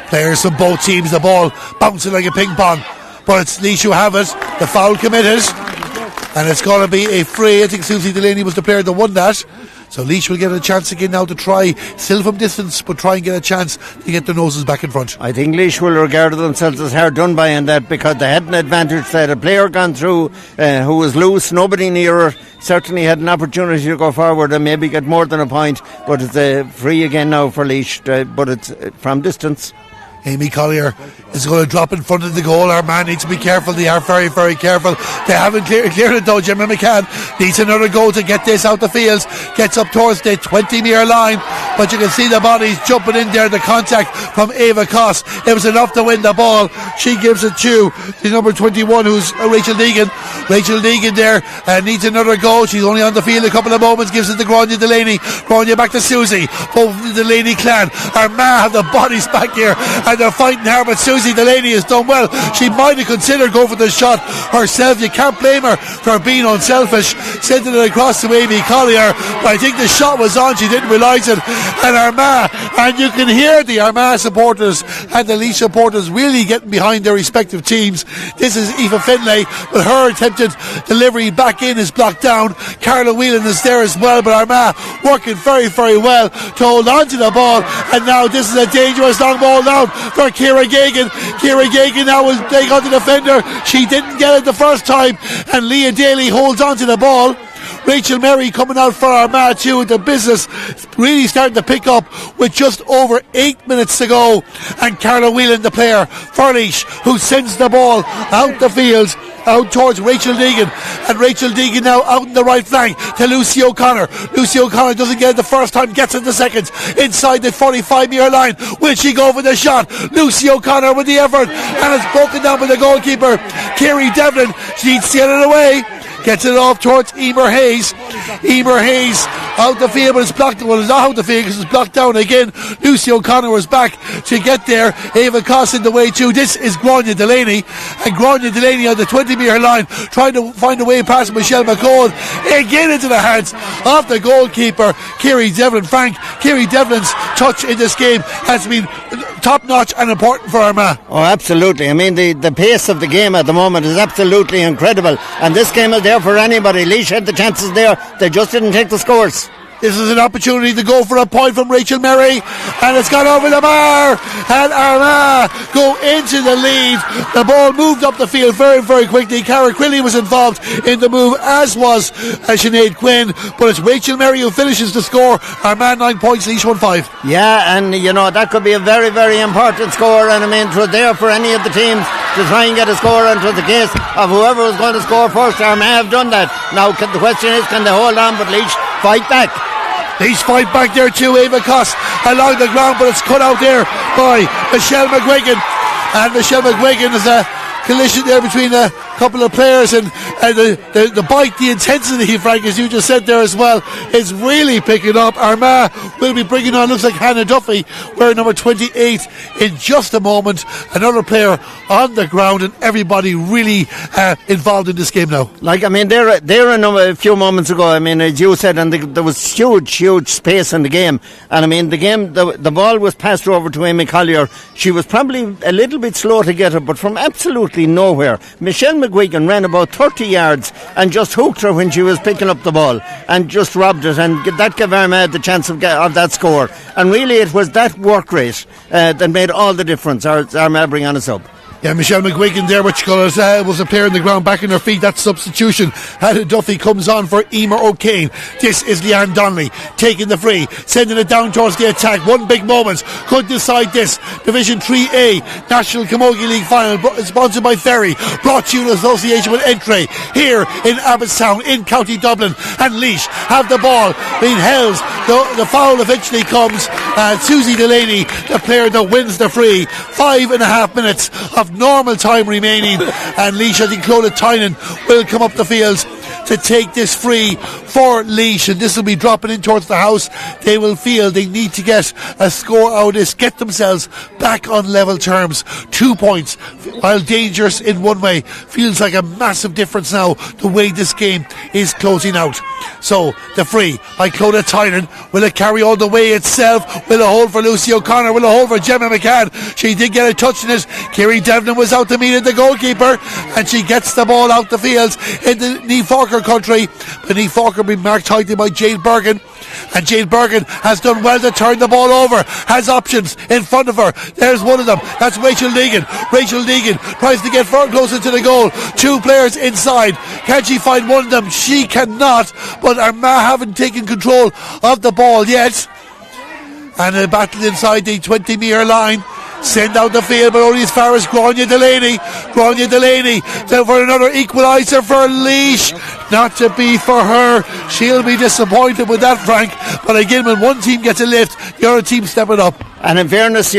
Players from both teams, the ball bouncing like a ping pong, but it's Laois who have it. The foul committed, and it's going to be a free. I think Susie Delaney was the player that won that, so Laois will get a chance again now to try, still from distance, but try and get a chance to get their noses back in front.
I think Laois will regard themselves as hard done by in that, because they had an advantage. They had a player gone through who was loose, nobody near her, certainly had an opportunity to go forward and maybe get more than a point, but it's a free again now for Laois, but it's from distance.
Amy Collier is going to drop in front of the goal. Our man needs to be careful. They are very, very careful. They haven't cleared it though. Jimmy McCann needs another goal to get this out the field. Gets up towards the 20-metre line, but you can see the bodies jumping in there. The contact from Ava Koss, it was enough to win the ball. She gives it to the number 21, who's Rachel Deegan. Rachel Deegan there needs another goal. She's only on the field a couple of moments. Gives it to Grania Delaney. Grania back to Susie. Both the Delaney clan. Armagh have the bodies back here, and they're fighting hard, but Susie Delaney has done well. She might have considered going for the shot herself. You can't blame her for being unselfish, sending it across to Amy Collier, but I think the shot was on, she didn't realise it. And Armagh, and you can hear the Armagh supporters and the Laois supporters really getting behind their respective teams. This is Aoife Finlay, but her attempted delivery back in is blocked down. Carla Whelan is there as well, but Armagh working very, very well to hold on to the ball, and now this is a dangerous long ball down for Ciara Gagan. Ciara Gagan now will take on the defender. She didn't get it the first time, and Leah Daly holds on to the ball. Rachel Merry coming out for Armagh too. The business really starting to pick up with just over 8 minutes to go, and Carla Whelan, the player for Laois, who sends the ball out the field out towards Rachel Deegan, and Rachel Deegan now out in the right flank to Lucy O'Connor. Lucy O'Connor doesn't get it the first time, gets it the second inside the 45-metre line. Will she go for the shot? Lucy O'Connor with the effort, and it's broken down by the goalkeeper Kerry Devlin. She needs to get it away. Gets it off towards Emer Hayes. Emer Hayes out the field, but it's blocked. Well, it's not out the field because it's blocked down again. Lucy O'Connor was back to get there. Ava Koss in the way too. This is Grania Delaney, and Grania Delaney on the 20-metre line trying to find a way past Michelle McCall. Again into the hands of the goalkeeper Kerry Devlin. Frank, Kerry Devlin's touch in this game has been top notch and important for Armagh.
Oh, absolutely. I mean, the pace of the game at the moment is absolutely incredible, and this game is there for anybody. Laois had the chances there, they just didn't take the scores.
This is an opportunity to go for a point from Rachel Merry, and it's gone over the bar, and Armagh go into the lead. The ball moved up the field very, very quickly. Cara Quilly was involved in the move, as was Sinead Quinn, but it's Rachel Merry who finishes the score. Armagh 9 points, Laois 1-5.
Yeah, and you know, that could be a very, very important score, and I mean, it was there for any of the teams to try and get a score, and it was the case of whoever was going to score first. Armagh have done that. Now the question is, can they hold on, but Laois fight back.
Laois fight back there too. Ava Koss along the ground, but it's cut out there by Michelle McGuigan, and Michelle McGuigan is a collision there between a couple of players, and the bite, the intensity, Frank, as you just said there as well, is really picking up. Armagh will be bringing on, looks like Hannah Duffy, wearing number 28 in just a moment. Another player on the ground, and everybody really involved in this game now.
Like, I mean, there a few moments ago, I mean, as you said, and there was huge space in the game, and I mean, the ball was passed over to Amy Collier. She was probably a little bit slow to get it, but from absolutely nowhere, Michelle McGuigan ran about 30 yards and just hooked her when she was picking up the ball and just robbed it, and that gave Armagh the chance of that score. And really it was that work rate that made all the difference. Armagh bring on a sub.
Yeah, Michelle McGuigan there, which colours was a player in the ground back on her feet. That substitution. Hannah Duffy comes on for Emer O'Kane. This is Leanne Donnelly taking the free, sending it down towards the attack. One big moment could decide this. Division 3A National Camogie League final, sponsored by Ferry, brought to you in association with Entry here in Abbottstown in County Dublin. And Laois have the ball being held. The foul eventually comes. Susie Delaney, the player that wins the free. 5.5 minutes of normal time remaining, and Laois, I think Clodagh Tynan will come up the field to take this free for Laois, and this will be dropping in towards the house. They will feel they need to get a score out of this, get themselves back on level terms. 2 points, while dangerous in one way, feels like a massive difference now the way this game is closing out. So the free by Clodagh Tynan, will it carry all the way itself? Will it hold for Lucy O'Connor? Will it hold for Gemma McCann? She did get a touch in it. Kerry Devlin was out to meet it, the goalkeeper, and she gets the ball out the field in the Niamh Falker country. But Niamh Falker being marked tightly by Jade Bergen, and Jade Bergen has done well to turn the ball over, has options in front of her. There's one of them, that's Rachel Deegan. Rachel Deegan tries to get far closer to the goal. 2 players inside, can she find one of them? She cannot, but Armagh haven't taken control of the ball yet, and a battle inside the 20-metre line. Send out the field, but only as far as Grania Delaney. Grania Delaney then for another equaliser for Laois. Not to be for her. She'll be disappointed with that, Frank. But again, when one team gets a lift, the other team stepping up.
And in fairness,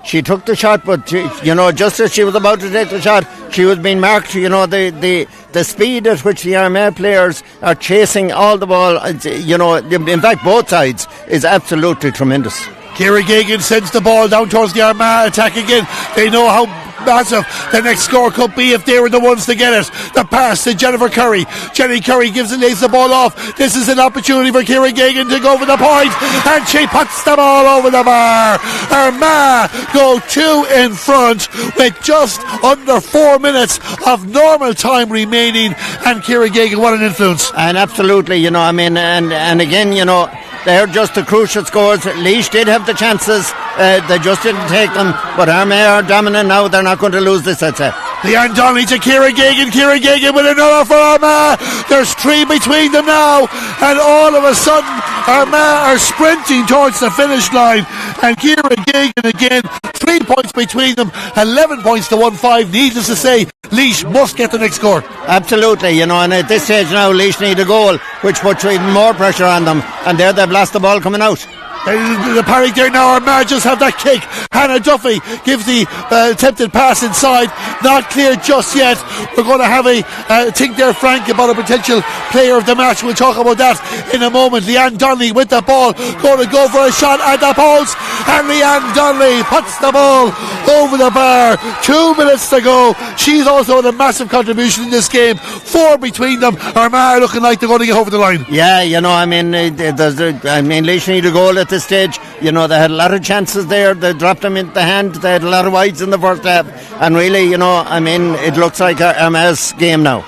she took the shot, but just as she was about to take the shot, she was being marked. The speed at which the Armagh players are chasing all the ball, in fact both sides, is absolutely tremendous.
Ciara Geoghegan sends the ball down towards the Armagh attack again. They know how massive the next score could be if they were the ones to get it. The pass to Jennifer Curry. Jenny Curry lays the ball off. This is an opportunity for Ciara Geoghegan to go for the point, and she puts the ball over the bar. Armagh go 2 in front with just under 4 minutes of normal time remaining, and Ciara Geoghegan, what an influence.
And absolutely, and again, they're just the crucial scores. Laois did have the chances, they just didn't take them, but Armagh are dominant now. They're not going to lose this, I'd say.
Leanne Donnelly to Ciara Geoghegan. Ciara Geoghegan with another for Armagh. There's 3 between them now, and all of a sudden Armagh are sprinting towards the finish line, and Ciara Geoghegan again, 3 points between them, 11 points to 1-5. Needless to say, Laois must get the next score.
Absolutely, and at this stage now Laois need a goal, which puts even more pressure on them, and there they've lost the ball coming out.
The parry there now. Armagh just have that kick. Hannah Duffy gives the attempted pass inside, not clear just yet. We're going to have a think there, Frank, about a potential player of the match. We'll talk about that in a moment. Leanne Donnelly with the ball, going to go for a shot at the post, and Leanne Donnelly puts the ball over the bar. 2 minutes to go. She's also had a massive contribution in this game. 4 between them. Armagh looking like they're going to get over the line.
Yeah, Laois need a goal at this stage. They had a lot of chances there. They dropped them into the hand. They had a lot of wides in the first half, and really, it looks like Armagh's game now.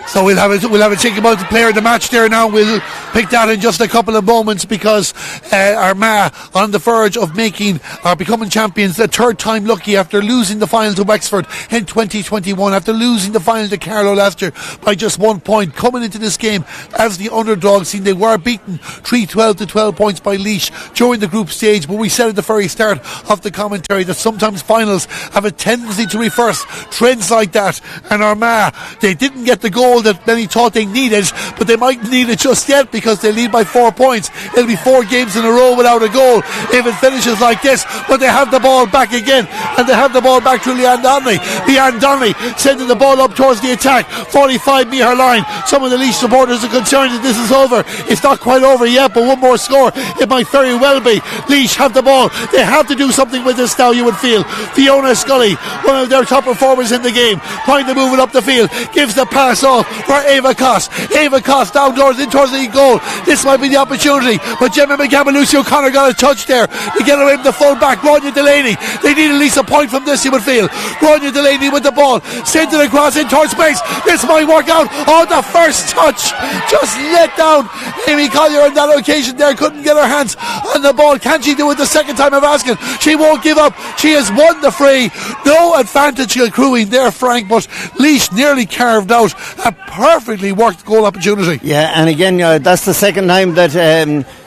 So we'll have a think about the player of the match there now. We'll pick that in just a couple of moments, because Armagh on the verge of becoming champions, the 3rd time lucky after losing the final to Wexford in 2021, after losing the final to Carlow last year by just 1 point. Coming into this game as the underdogs, they were beaten 3-12 to 12 points by Laois during the group stage, but we said at the very start of the commentary that sometimes finals have a tendency to reverse trends like that, and Armagh, they didn't get the goal that many thought they needed, but they mightn't need it just yet, because they lead by 4 points. It'll be 4 games in a row without a goal if it finishes like this, but they have the ball back again, and they have the ball back to Leanne Donnelly. Leanne Donnelly sending the ball up towards the attack, 45-metre line. Some of the Laois supporters are concerned that this is over. It's not quite over yet, but one more score, it might very well be. Laois have the ball. They have to do something with this now, you would feel. Fiona Scully, one of their top performers in the game, trying to move it up the field, gives the pass off for Ava Cost. Ava Cost down towards the goal. This might be the opportunity, but Gemma McCabe and Lucy O'Connor got a touch there to get away from the full back. Ronya Delaney, they need at least a point from this, you would feel. Ronya Delaney with the ball, sent it across in towards space. This might work out. Oh, the first touch just let down. Amy Collier on that occasion there couldn't get her hands on the ball. Can she do it the second time of asking? She won't give up. She has won the free. No advantage accruing there, Frank, but Laois nearly carved out a perfectly worked goal opportunity.
Yeah, and again, that's the second time that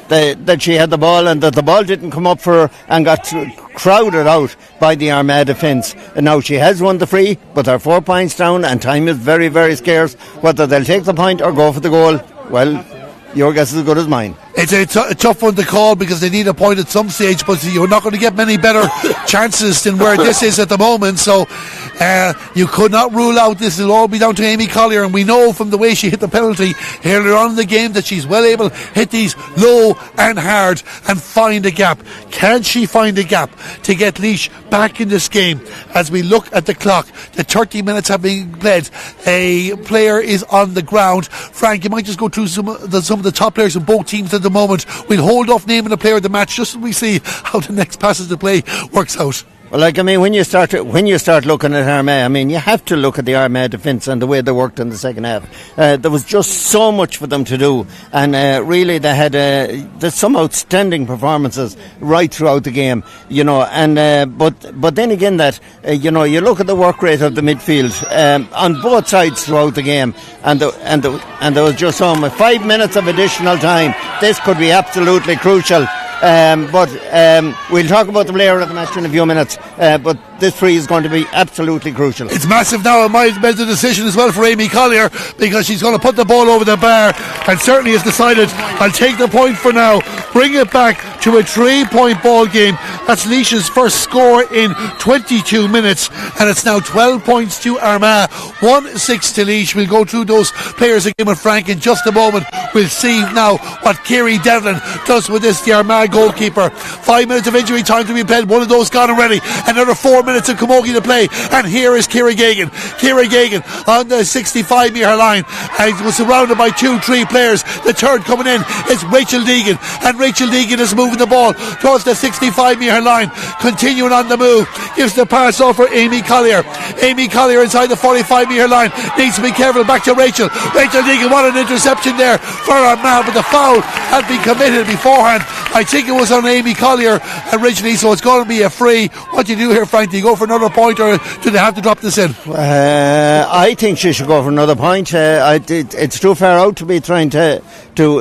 that she had the ball and that the ball didn't come up for her and got crowded out by the Armagh defence. And now she has won the free, but they're 4 points down and time is very, very scarce. Whether they'll take the point or go for the goal, well, your guess is as good as mine.
It's a tough one to call because they need a point at some stage, but you're not going to get many better chances than where this is at the moment. So you could not rule out this. It'll all be down to Amy Collier, and we know from the way she hit the penalty earlier on in the game that she's well able to hit these low and hard and find a gap. Can she find a gap to get Laois back in this game? As we look at the clock, the 30 minutes have been played. A player is on the ground. Frank, you might just go through some of the top players in both teams at the moment. We'll hold off naming the player of the match just so we see how the next passage of play works out.
Well, when you start looking at Armagh, you have to look at the Armagh defence and the way they worked in the second half. There was just so much for them to do, and really they had there's some outstanding performances right throughout the game, And but then again, that you look at the work rate of the midfield on both sides throughout the game, and there was just 5 minutes of additional time. This could be absolutely crucial. But we'll talk about the player of the match in a few minutes, but this free is going to be absolutely crucial.
It's massive now. It might have been the decision as well for Amy Collier, because she's going to put the ball over the bar and certainly has decided, I'll take the point for now, bring it back to a 3-point ball game. That's Laois's first score in 22 minutes, and it's now 12 points to Armagh, 1-6 to Laois. We'll go through those players again with Frank in just a moment. We'll see now what Kiri Devlin does with this, the Armagh goalkeeper. 5 minutes of injury time to be played, one of those gone already. Another 4 minutes of Camogie to play, and here is Kira Gagan. Kira Gagan on the 65-metre line, and was surrounded by 2-3 players. The third coming in is Rachel Deegan, and Rachel Deegan is moving the ball towards the 65-metre line, continuing on the move, gives the pass off for Amy Collier. Amy Collier inside the 45-metre line, needs to be careful. Back to Rachel Deegan. What an interception there for Armagh, but the foul had been committed beforehand. I think it was on Amy Collier originally, so it's going to be a free. What do you do here, Frank? Do you go for another point, or do they have to drop this in?
I think she should go for another point. It's too far out to be trying to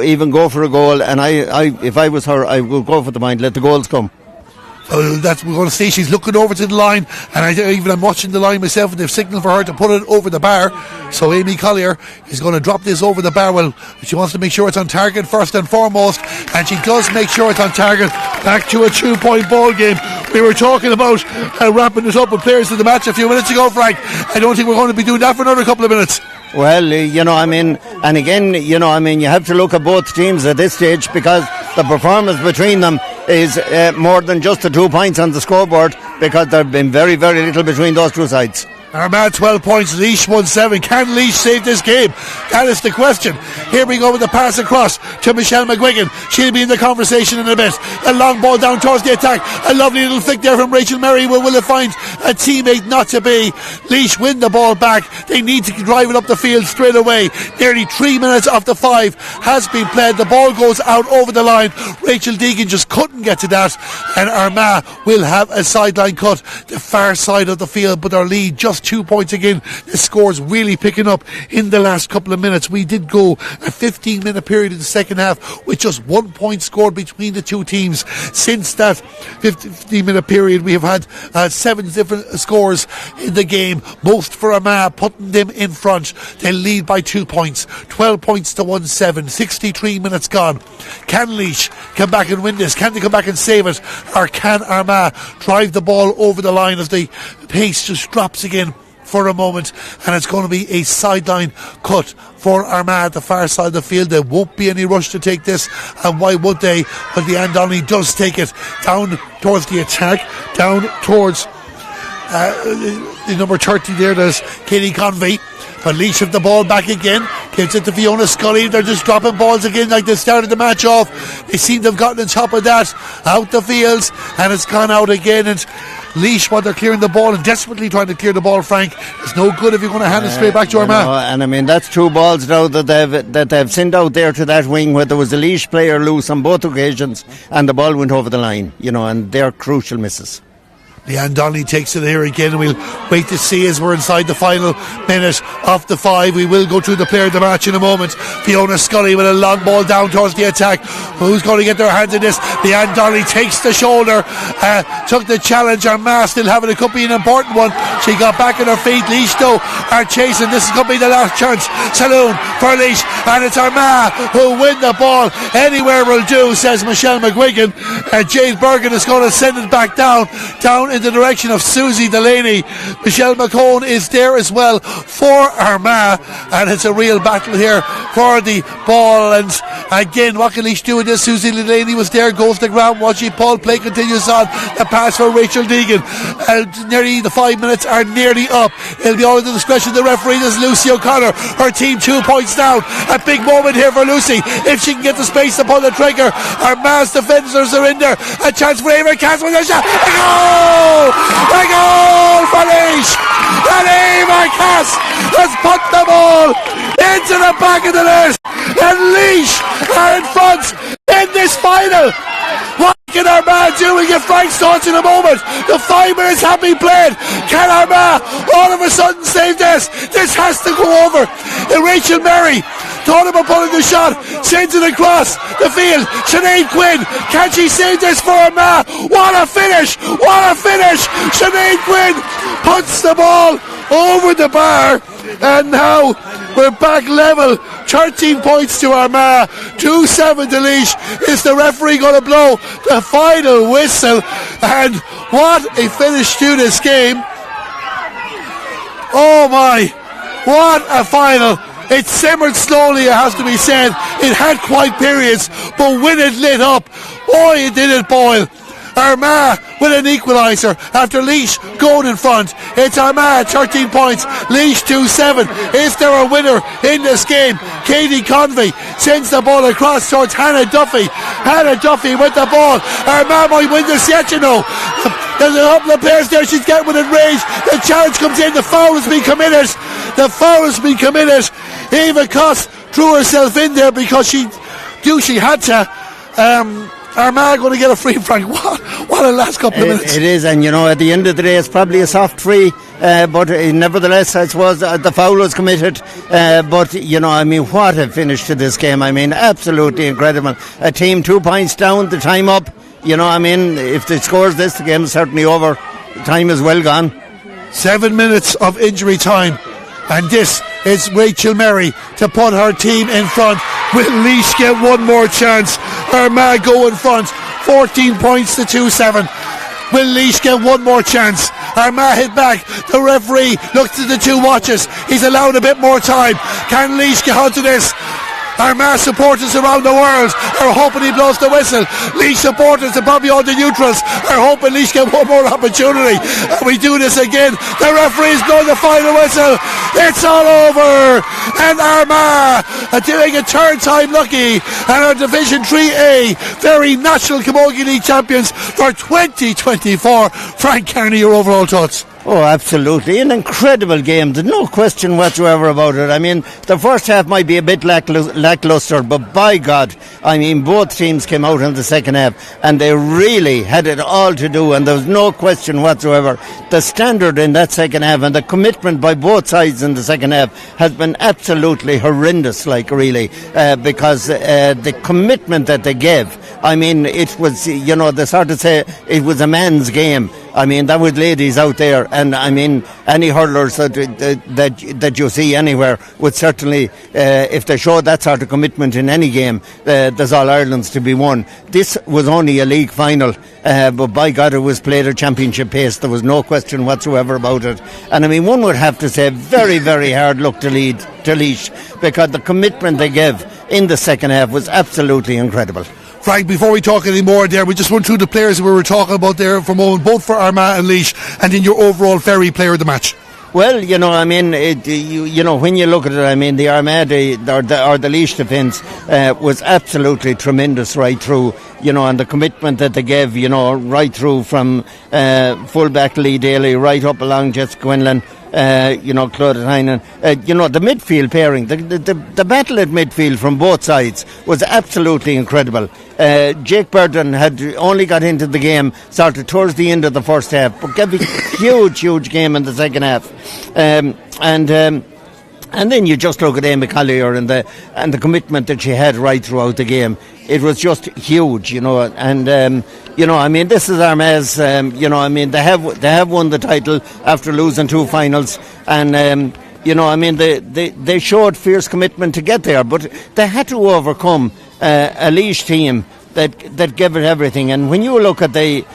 even go for a goal, and if I was her, I would go for the point, let the goals come.
That's we're going to see. She's looking over to the line, and I'm watching the line myself, and they've signalled for her to put it over the bar. So Amy Collier is going to drop this over the bar. Well, she wants to make sure it's on target first and foremost, and she does make sure it's on target. Back to a 2-point ball game. We were talking about wrapping it up with players of the match a few minutes ago, Frank. I don't think we're going to be doing that for another couple of minutes.
Well, and again, you have to look at both teams at this stage, because the performance between them is more than just the 2 points on the scoreboard, because there have been very, very little between those two sides.
Armagh 12 points, Laois 1-7. Can Laois save this game? That is the question. Here we go with the pass across to Michelle McGuigan. She'll be in the conversation in a bit. A long ball down towards the attack. A lovely little flick there from Rachel Merry. Will it find a teammate? Not to be. Laois win the ball back. They need to drive it up the field straight away. Nearly 3 minutes of the 5 has been played. The ball goes out over the line. Rachel Deegan just couldn't get to that, and Armagh will have a sideline cut, the far side of the field, but our lead just 2 points again. The score's really picking up in the last couple of minutes. We did go a 15-minute period in the second half with just 1 point scored between the two teams. Since that 15-minute period, we have had 7 different scores in the game, most for Armagh, putting them in front. They lead by 2 points, 12 points to 1-7, 63 minutes gone. Can Laois come back and win this? Can they come back and save it, or can Armagh drive the ball over the line as the pace just drops again for a moment? And it's going to be a sideline cut for Armagh at the far side of the field. There won't be any rush to take this, and why would they? But the Andoni does take it down towards the attack, down towards the number 30 there, there's Katie Convey. But Laois have the ball back again, gives it to Fiona Scully. They're just dropping balls again like they started the match off. They seem to have gotten on top of that, out the fields, and it's gone out again. And Laois, while they're clearing the ball and desperately trying to clear the ball, Frank, it's no good if you're going to hand it straight back to Armagh.
And I mean, that's 2 balls now that they've sent out there to that wing where there was a Laois player loose on both occasions, and the ball went over the line, and they're crucial misses.
Leanne Donnelly takes it here again, and we'll wait to see as we're inside the final minute of the 5. We will go through the player of the match in a moment. Fiona Scully with a long ball down towards the attack. Who's going to get their hands in this? Leanne Donnelly takes the shoulder, took the challenge. Armagh still having it, could be an important one. She got back on her feet. Laois though are chasing. This is going to be the last chance saloon for Laois, and it's Armagh who win the ball. Anywhere will do, says Michelle McGuigan. Jade Bergen is going to send it back down in the direction of Susie Delaney. Michelle McCone is there as well for Armagh, and it's a real battle here for the ball. And again, what can Laois do with this? Susie Delaney was there, goes to the ground, watching Paul play continues on. The pass for Rachel Deegan. Nearly the 5 minutes are nearly up. It'll be all at the discretion of the referee. There's Lucy O'Connor, her team 2 points down. A big moment here for Lucy, if she can get the space to pull the trigger. Armagh's defenders are in there. A chance for Ava Cass with a shot. A goal! A goal for Laois! And Ava Cass has put the ball into the back of the net, and Laois are in front in this final. What can Armagh do? We get Frank's thoughts in a moment. The 5 minutes have been played. Can Armagh all of a sudden save this? This has to go over. And Rachel Murray thought about pulling the shot, sends it across the field. Sinead Quinn, can she save this for Armagh? What a finish! What a finish! Sinead Quinn puts the ball over the bar, and now we're back level. 13 points to Armagh, 2-7 to Laois. Is the referee going to blow the final whistle? And what a finish to this game. Oh my, what a final. It simmered slowly, it has to be said. It had quiet periods, but when it lit up, boy, did it boil. Armagh with an equaliser after Laois going in front. It's Armagh 13 points, Laois 2-7. Is there a winner in this game? Katie Convey sends the ball across towards Hannah Duffy. Hannah Duffy with the ball. Armagh might win this yet, There's a couple of players there, she's getting with it rage. The challenge comes in, the foul has been committed. The foul has been committed. Eva Coss threw herself in there because she had to. Armagh going to get a free, Frank. What a last couple of minutes.
It is, and at the end of the day, it's probably a soft free, but nevertheless, I suppose the foul was committed. But what a finish to this game. Absolutely incredible. A team 2 points down, the time up. If they scores this, the game is certainly over. The time is well gone.
7 minutes of injury time. And this is Rachel Murray to put her team in front. Will Laois get one more chance? Armagh go in front, 14 points to 2-7. Will Laois get one more chance? Armagh hit back. The referee looks at the 2 watches. He's allowed a bit more time. Can Laois get onto this? Armagh supporters around the world are hoping he blows the whistle. Laois supporters and probably all the neutrals are hoping Laois get one more opportunity. And we do this again. The referee's blowing the final whistle. It's all over. And Armagh are doing a third time lucky, and our Division 3A very national Camogie League champions for 2024. Frank Kearney, your overall thoughts?
Oh, absolutely. An incredible game. There's no question whatsoever about it. The first half might be a bit lackluster, but by God, both teams came out in the second half and they really had it all to do, and there was no question whatsoever. The standard in that second half and the commitment by both sides in the second half has been absolutely horrendous, because the commitment that they gave, it was, they sort of say it was a man's game. That was ladies out there, and any hurlers that you see anywhere would certainly, if they show that sort of commitment in any game, there's All Ireland's to be won. This was only a league final, but by God, it was played at championship pace. There was no question whatsoever about it. And one would have to say very, very hard luck to Laois, because the commitment they gave in the second half was absolutely incredible.
Frank, before we talk any more there, we just run through the players we were talking about there for a moment, both for Armagh and Laois, and then your overall Ferry player of the match.
Well, I mean, when you look at it, I mean, the Armagh or the Laois defence was absolutely tremendous right through, and the commitment that they gave, right through from full-back Lee Daly right up along Jessica Quinlan, Claude Tynan. The midfield pairing, the battle at midfield from both sides was absolutely incredible. Jake Burton had only got into the game sort of towards the end of the first half, but gave a huge game in the second half. And then you just look at Amy Collier and the commitment that she had right throughout the game. It was just huge, and I mean, this is Armagh's, I mean, they have won the title after losing 2 finals, and I mean, they showed fierce commitment to get there, but they had to overcome a Laois team that gave it everything. And when you look at the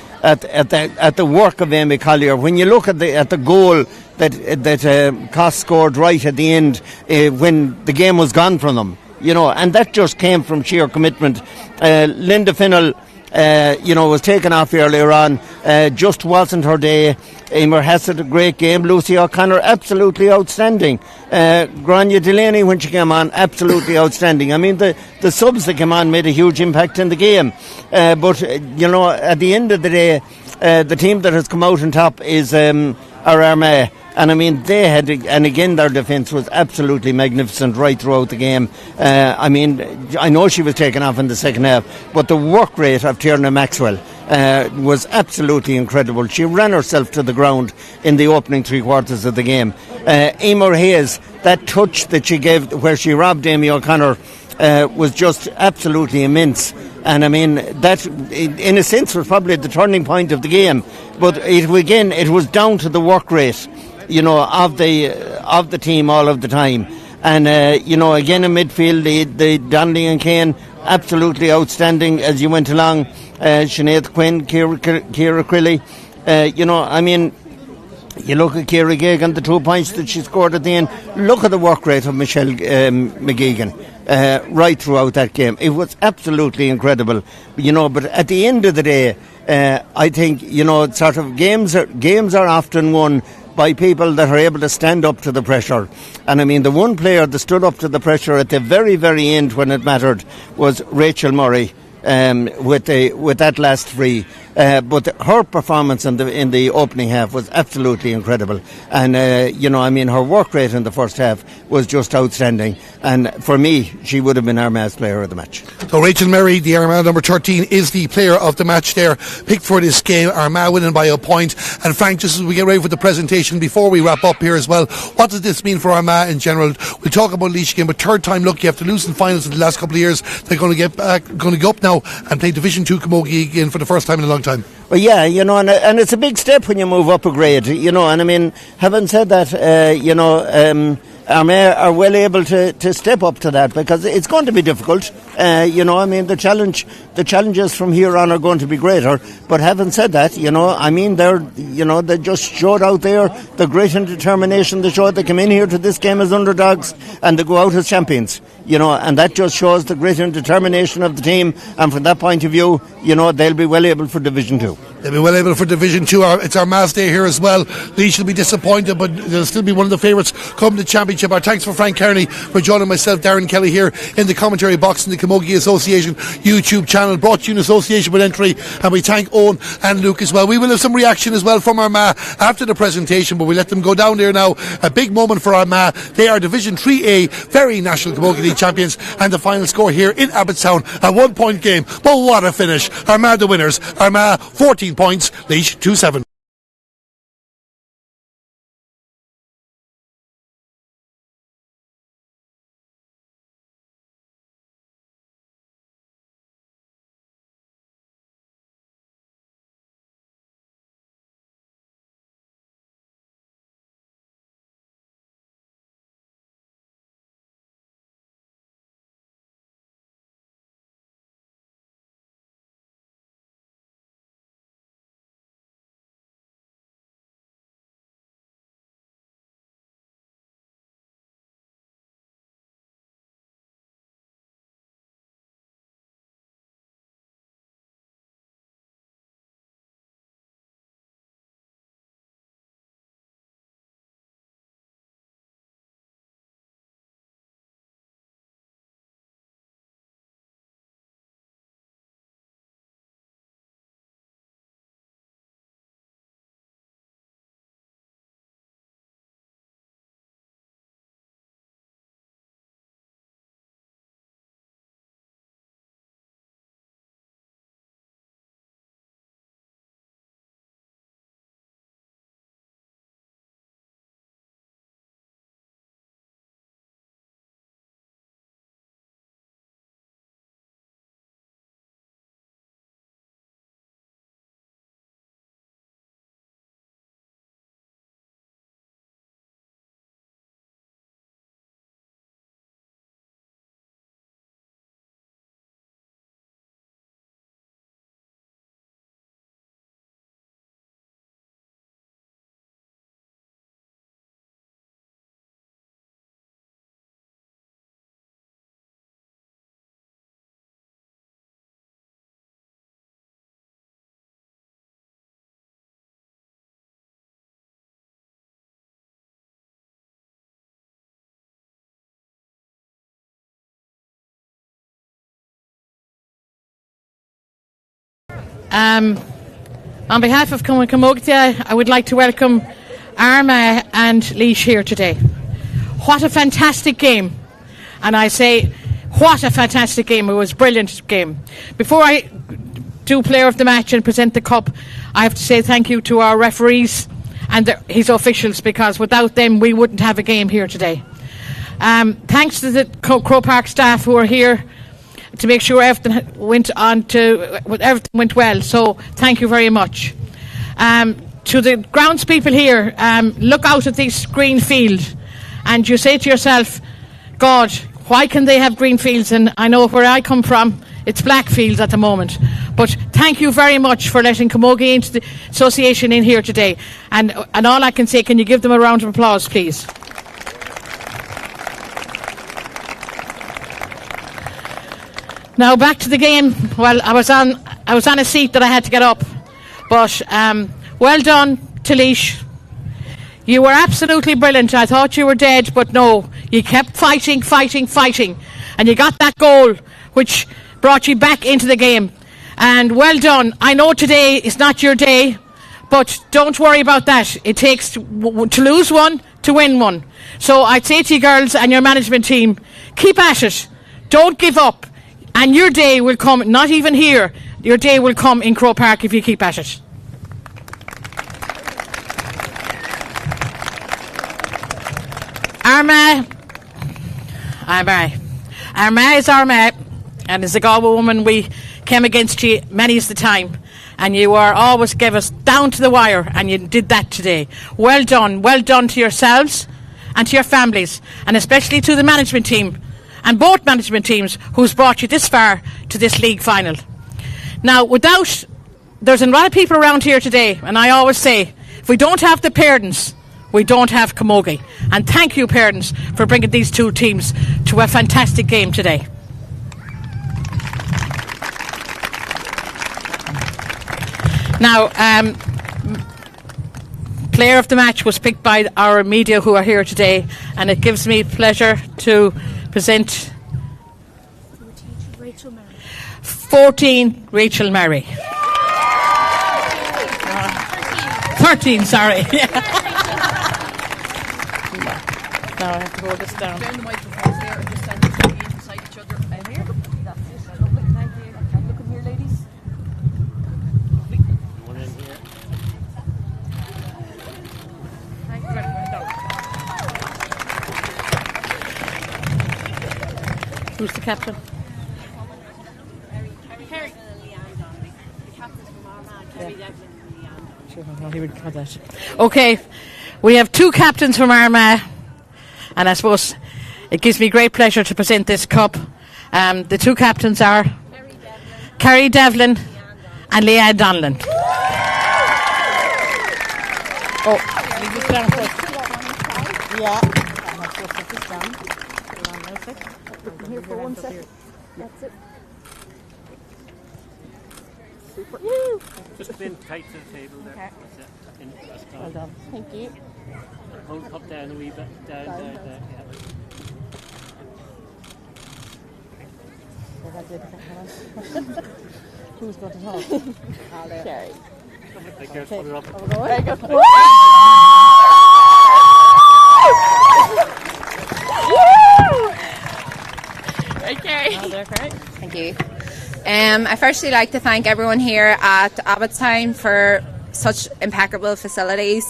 work of Amy Collier, when you look at the goal that Cost scored right at the end when the game was gone from them, and that just came from sheer commitment. Linda Finnell, was taken off earlier on, just wasn't her day. Emer Hess had a great game. Lucy O'Connor, absolutely outstanding. Grania Delaney, when she came on, absolutely outstanding. I mean, the subs that came on made a huge impact in the game. But at the end of the day, the team that has come out on top is our Armagh. And I mean, and again, their defence was absolutely magnificent right throughout the game. I mean, I know she was taken off in the second half, but the work rate of Tierna Maxwell was absolutely incredible. She ran herself to the ground in the opening 3 quarters of the game. Emer Hayes, that touch that she gave where she robbed Amy O'Connor was just absolutely immense. And I mean, that in a sense was probably the turning point of the game. But it was down to the work rate, of the team all of the time. And again in midfield, the Donnelly and Kane, absolutely outstanding as you went along. Sinead Quinn, Ciara Crilly, I mean, you look at Ciara Gagan, the 2 points that she scored at the end. Look at the work rate of Michelle McGeegan right throughout that game. It was absolutely incredible, but at the end of the day, I think, sort of games are often won by people that are able to stand up to the pressure. And I mean, the one player that stood up to the pressure at the very, very end when it mattered was Rachel Murray with that last free. But her performance in the opening half was absolutely incredible. And, I mean, her work rate in the first half was just outstanding. And for me, she would have been Armagh's player of the match.
So Rachel Murray, the Armagh number 13, is the player of the match there, picked for this game. Armagh winning by a point. And Frank, just as we get ready for the presentation, before we wrap up here as well, what does this mean for Armagh in general? We'll talk about Laois again, but third time lucky after losing finals in the last couple of years, they're going to go up now and play Division 2 Camogie again for the first time in a long time.
Well, yeah, and it's a big step when you move up a grade, and I mean, having said that, Armagh are well able to step up to that, because it's going to be difficult. I mean, the challenges from here on are going to be greater. But having said that, I mean, they just showed out there the grit and determination. They showed they came in here to this game as underdogs and they go out as champions. And that just shows the grit and determination of the team. And from that point of view, they'll be well able for Division 2.
They'll be well able for Division 2. It's our Mass Day here as well. Laois will be disappointed, but they'll still be one of the favourites come the championship. Our thanks for Frank Kearney for joining myself, Darren Kelly, here in the commentary box in the Camogie Association YouTube channel, brought to you in association with Entry. And we thank Owen and Luke as well. We will have some reaction as well from Armagh after the presentation, but we let them go down there now. A big moment for Armagh. They are Division 3A very national Camogie League champions, and the final score here in Abbottstown, a 1 point game. But what a finish. Armagh the winners. Armagh 14 points, Laois 2-7.
On behalf of Camogie, I would like to welcome Armagh and Laois here today. What a fantastic game. And I say, what a fantastic game. It was a brilliant game. Before I do player of the match and present the cup, I have to say thank you to our referees and his officials, because without them we wouldn't have a game here today. Thanks to the Croke Park staff who are here to make sure everything went well. So thank you very much. To the grounds people here, look out at this green field and you say to yourself, God, why can they have green fields? And I know where I come from, it's black fields at the moment. But thank you very much for letting Camogie into the association in here today. And all I can say, can you give them a round of applause, please? Now back to the game. Well, I was on a seat that I had to get up, but well done to Laois. You were absolutely brilliant. I thought you were dead, but no, you kept fighting, and you got that goal, which brought you back into the game. And well done. I know today is not your day, but don't worry about that. It takes to lose one to win one. So I'd say to you girls and your management team, keep at it. Don't give up. And your day will come, not even here, your day will come in Croke Park if you keep at it. Armagh is Armagh, and as a Galway woman we came against you many is the time, and you are always gave us down to the wire, and you did that today. Well done to yourselves and to your families, and especially to the management team and both management teams who's brought you this far to this league final. Now, there's a lot of people around here today, and I always say, if we don't have the parents, we don't have Camogie. And thank you, parents, for bringing these two teams to a fantastic game today. Now, player of the match was picked by our media who are here today, and it gives me pleasure to present 14 Rachel Murray. 13, sorry. Now I have to hold this down. Down the microphones there and just stand beside each other. And here. That's it. Lovely. Thank you. And look in here, ladies. Lovely. One in here. Thank you very much. Who's the captain? Kerry. The captain from Armagh. Kerry Devlin. Sure, he would cut that. Okay, we have two captains from Armagh, and I suppose it gives me great pleasure to present this cup. The two captains are Kerry Devlin and Leanne Donlan. Oh, leave this down first. Yeah. Here for 1 second. That's it. Super. Woo.
Just a bit tight to the table there.
Okay.
That's it.
Well done. Thank you.
Hold cup down a wee bit. Down. Yeah.
Who's going to talk? Kerry.
Okay. Put it up.
There you go. Right, Kerry.
Thank you. I firstly like to thank everyone here at Abbottstown for such impeccable facilities.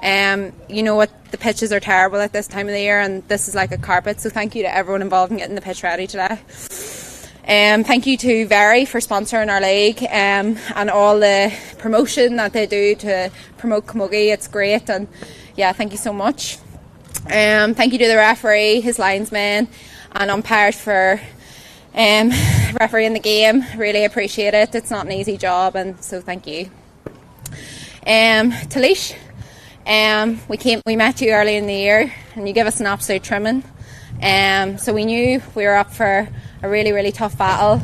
You know what, the pitches are terrible at this time of the year, and this is like a carpet, so thank you to everyone involved in getting the pitch ready today. Thank you to Very for sponsoring our league, and all the promotion that they do to promote Camogie. It's great, and yeah, thank you so much. Thank you to the referee, his linesmen and umpires for refereeing the game. Really appreciate it. It's not an easy job, and so thank you. To Laois, we met you early in the year and you gave us an absolute trimming. So we knew we were up for a really, really tough battle.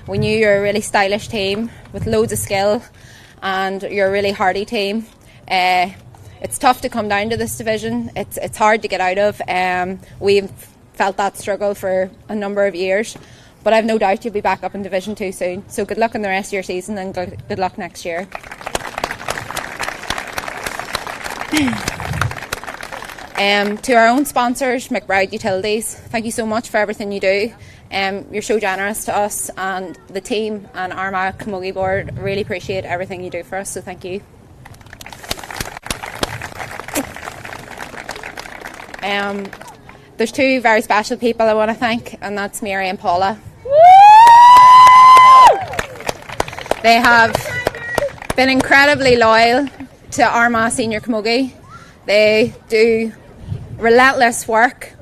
We knew you were a really stylish team with loads of skill, and you're a really hardy team. It's tough to come down to this division. It's hard to get out of. We've felt that struggle for a number of years, but I've no doubt you'll be back up in Division 2 soon. So good luck in the rest of your season, and good luck next year. To our own sponsors, McBride Utilities, thank you so much for everything you do. You're so generous to us, and the team and Armagh Camogie board really appreciate everything you do for us, so thank you. There's two very special people I want to thank, and that's Mary and Paula. They have been incredibly loyal to Armagh Senior Camogie. They do relentless work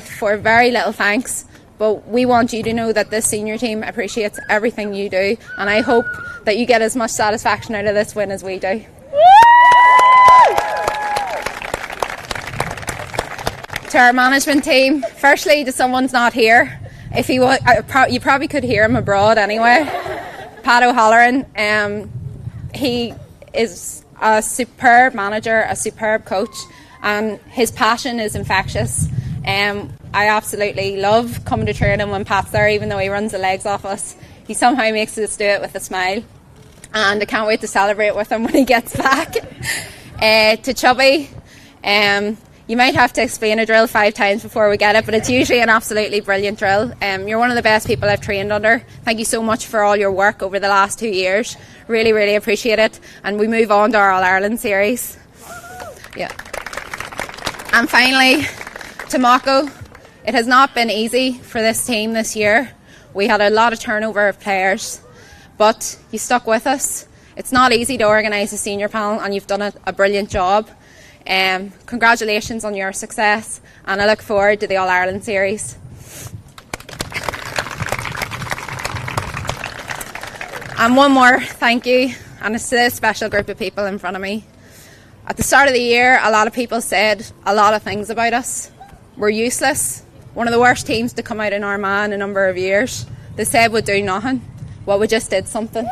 for very little thanks, but we want you to know that this senior team appreciates everything you do, and I hope that you get as much satisfaction out of this win as we do. To our management team, firstly, to someone's not here. If he was, you probably could hear him abroad anyway. Pat O'Halloran, he is a superb manager, a superb coach, and his passion is infectious. I absolutely love coming to training when Pat's there, even though he runs the legs off us. He somehow makes us do it with a smile, and I can't wait to celebrate with him when he gets back. To Chubby, you might have to explain a drill 5 times before we get it, but it's usually an absolutely brilliant drill. You're one of the best people I've trained under. Thank you so much for all your work over the last 2 years. Really, really appreciate it. And we move on to our All-Ireland series. Yeah. And finally, to Mako, it has not been easy for this team this year. We had a lot of turnover of players, but you stuck with us. It's not easy to organise a senior panel, and you've done a brilliant job. Congratulations on your success, and I look forward to the All-Ireland series. And one more thank you, and it's to this special group of people in front of me. At the start of the year, a lot of people said a lot of things about us. We're useless, one of the worst teams to come out in Armagh in a number of years. They said we'd do nothing. Well, we just did something.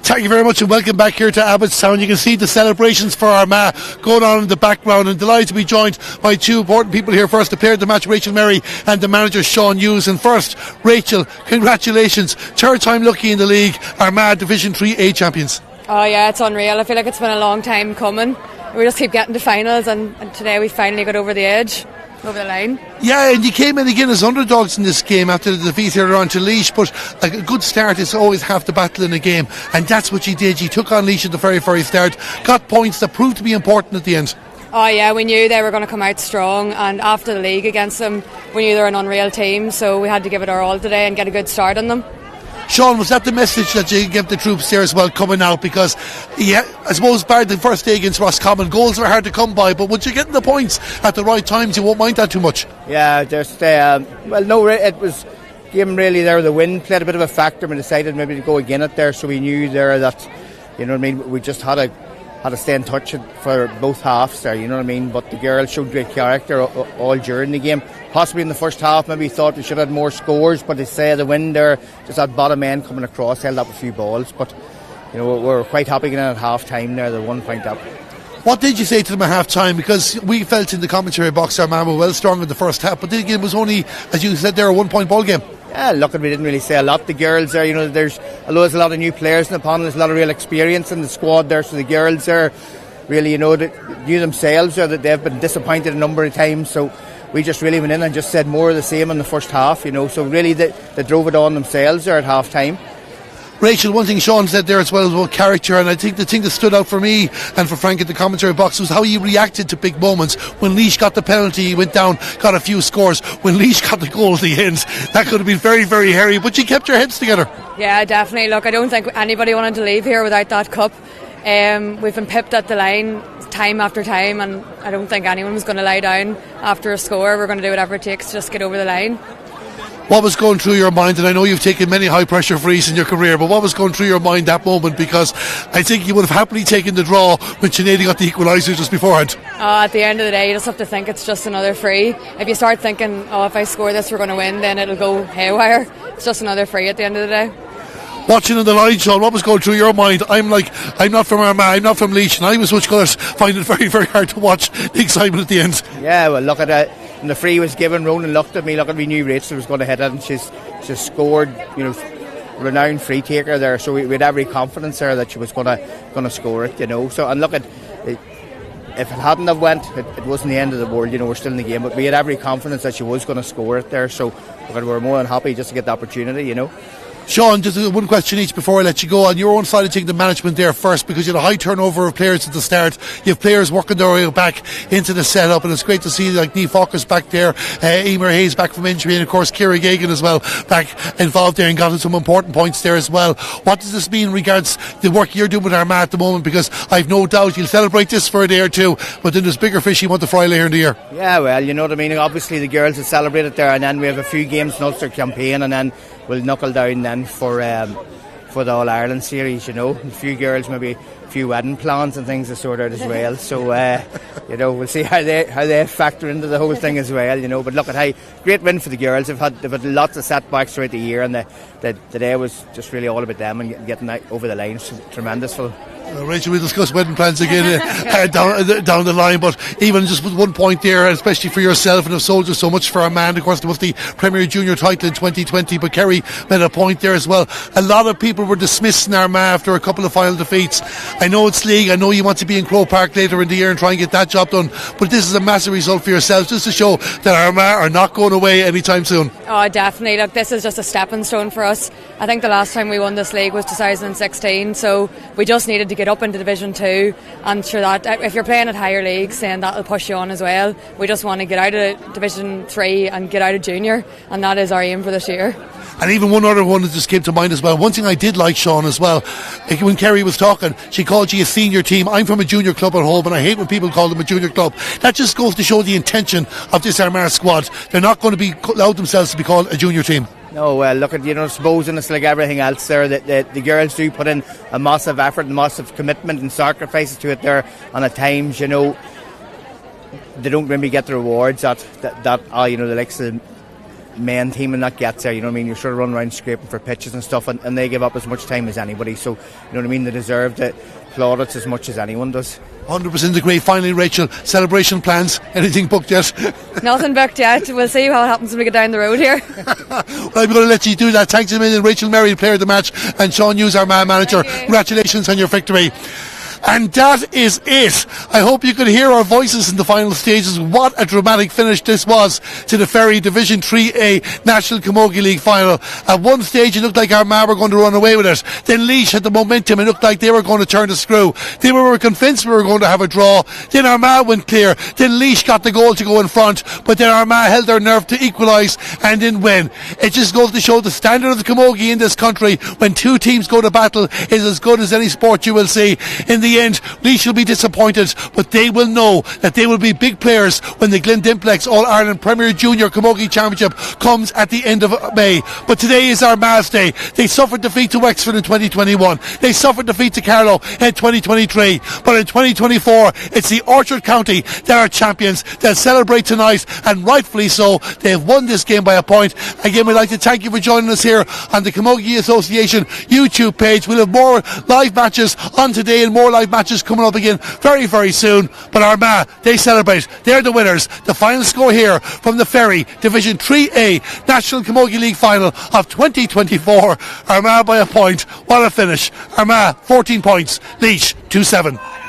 Thank you very much and welcome back here to Abbottstown. You can see the celebrations for Armagh going on in the background, and delighted to be joined by two important people here. First, the player of the match, Rachel Merry, and the manager, Sean Hughes. And first, Rachel, congratulations. Third time lucky in the league, Armagh Division 3A champions.
Oh yeah, it's unreal. I feel like it's been a long time coming. We just keep getting to finals, and today we finally got over the edge. Over the line.
Yeah, and you came in again as underdogs in this game after the defeat here on to Laois, but a good start is always half the battle in a game, and that's what you did. You took on Laois at the very, very start, got points that proved to be important at the end.
Oh yeah, we knew they were going to come out strong, and after the league against them, we knew they were an unreal team, so we had to give it our all today and get a good start on them.
Sean, was that the message that you gave the troops there as well coming out? Because, yeah, I suppose bar the first day against Roscommon, goals were hard to come by, but once you're getting the points at the right times, you won't mind that too much.
Yeah, just, it was game really there. The wind played a bit of a factor. We decided maybe to go again it there, so we knew there that, you know what I mean, we just had to stay in touch for both halves there, you know what I mean. But the girls showed great character all during the game. Possibly in the first half, maybe thought we should have had more scores, but they say the wind there, just that bottom end coming across, held up a few balls. But you know, we're quite happy getting at half time there, the 1 point up.
What did you say to them at half time? Because we felt in the commentary box our man were well strong in the first half, but the game was only, as you said there, a 1 point ball game.
Yeah, look, we didn't really say a lot. The girls there, you know, there's a lot of new players in the panel, there's a lot of real experience in the squad there, so the girls there really, you know, knew themselves there that they've been disappointed a number of times, so we just really went in and just said more of the same in the first half, you know, so really they drove it on themselves there at half time.
Rachel, one thing Sean said there as well about character, and I think the thing that stood out for me and for Frank at the commentary box was how he reacted to big moments. When Laois got the penalty, he went down, got a few scores. When Laois got the goal at the end, that could have been very, very hairy, but you kept your heads together.
Yeah, definitely. Look, I don't think anybody wanted to leave here without that cup. We've been pipped at the line time after time, and I don't think anyone was going to lie down after a score. We're going to do whatever it takes to just get over the line.
What was going through your mind? And I know you've taken many high pressure frees in your career, but what was going through your mind that moment? Because I think you would have happily taken the draw when Sinead got the equaliser just beforehand.
At the end of the day, you just have to think it's just another free. If you start thinking, if I score this we're going to win, then it'll go haywire. It's just another free at the end of the day.
Watching on the line, Sean, what was going through your mind? I'm not from Armagh, I'm not from Laois, and I was much going to find it very, very hard to watch the excitement at the end.
Yeah, well, look at it. When the free was given, Ronan looked at me, we knew Rachel was going to hit it, and she's scored, you know, renowned free taker there, so we had every confidence there that she was going to score it, you know. So, and look at it, if it hadn't have went, it wasn't the end of the world, you know, we're still in the game, but we had every confidence that she was going to score it there, so we were more than happy just to get the opportunity, you know.
Sean, just one question each before I let you go. On your own side, I take the management there first, because you had a high turnover of players at the start. You have players working their way back into the setup, and it's great to see like Niamh Falker's back there, Emer Hayes back from injury, and of course Ciara Gagan as well back involved there and got some important points there as well. What does this mean in regards to the work you're doing with Armagh at the moment? Because I've no doubt you'll celebrate this for a day or two, but then there's bigger fish you want to fry later in the year.
Yeah, well, you know what I mean. Obviously the girls will celebrate it there, and then we have a few games in Ulster campaign, and then we'll knuckle down then for the All Ireland series, you know. A few girls, maybe a few wedding plans and things to sort out as well. So you know, we'll see how they factor into the whole thing as well, you know. But look at great win for the girls. They've had lots of setbacks throughout the year, and the day was just really all about them and getting that over the line. It's tremendous for them.
Rachel, we'll discuss wedding plans again down the line, but even just with 1 point there, especially for yourself, and have sold you so much for Armagh. Of course, there was the Premier Junior title in 2020, but Kerry made a point there as well. A lot of people were dismissing Armagh after a couple of final defeats. I know it's league, I know you want to be in Croke Park later in the year and try and get that job done, but this is a massive result for yourselves, just to show that Armagh are not going away anytime soon.
Oh, definitely. Look, this is just a stepping stone for us. I think the last time we won this league was 2016, so we just needed to get up into Division 2, and sure that if you're playing at higher leagues, then that'll push you on as well. We just want to get out of Division 3 and get out of junior, and that is our aim for this year.
And even one other one that just came to mind as well. One thing I did like, Sean, as well, when Kerry was talking, she called you a senior team. I'm from a junior club at home, and I hate when people call them a junior club. That just goes to show the intention of this Armagh squad. They're not going to be allowed themselves to be called a junior team.
No, well, look at, you know, supposing it's like everything else there, that the girls do put in a massive effort and massive commitment and sacrifices to it there, and at times, you know, they don't really get the rewards that you know, the likes of
main team and that gets there, you know what I mean? You're sort of running around scraping for pitches and stuff, and they give up as much time as anybody, so you know what I mean, they deserve the plaudits as much as anyone does.
100% agree. Finally, Rachel, celebration plans, anything booked yet?
Nothing booked yet. We'll see what happens when we get down the road here.
Well, I'm going to let you do that. Thanks a million, Rachel Merry, player of the match, and Sean Hughes, our manager. Congratulations on your victory. And that is it. I hope you could hear our voices in the final stages. What a dramatic finish this was to the Ferry Division 3A National Camogie League final. At one stage it looked like Armagh were going to run away with it. Then Laois had the momentum. It looked like they were going to turn the screw. They were convinced we were going to have a draw. Then Armagh went clear. Then Laois got the goal to go in front. But then Armagh held their nerve to equalise and then win. It just goes to show the standard of the camogie in this country when two teams go to battle is as good as any sport you will see. In the end, Laois will be disappointed, but they will know that they will be big players when the Glendimplex All-Ireland Premier Junior Camogie Championship comes at the end of May. But today is Armagh's day. They suffered defeat to Wexford in 2021. They suffered defeat to Carlow in 2023. But in 2024, it's the Orchard County that are champions. They'll celebrate tonight, and rightfully so. They have won this game by a point. Again, we'd like to thank you for joining us here on the Camogie Association YouTube page. We'll have more live matches on today and more live matches coming up again very, very soon. But Armagh, they celebrate. They're the winners. The final score here from the Ferry Division 3A National Camogie League final of 2024. Armagh by a point. What a finish. Armagh 14 points. Laois 2-7.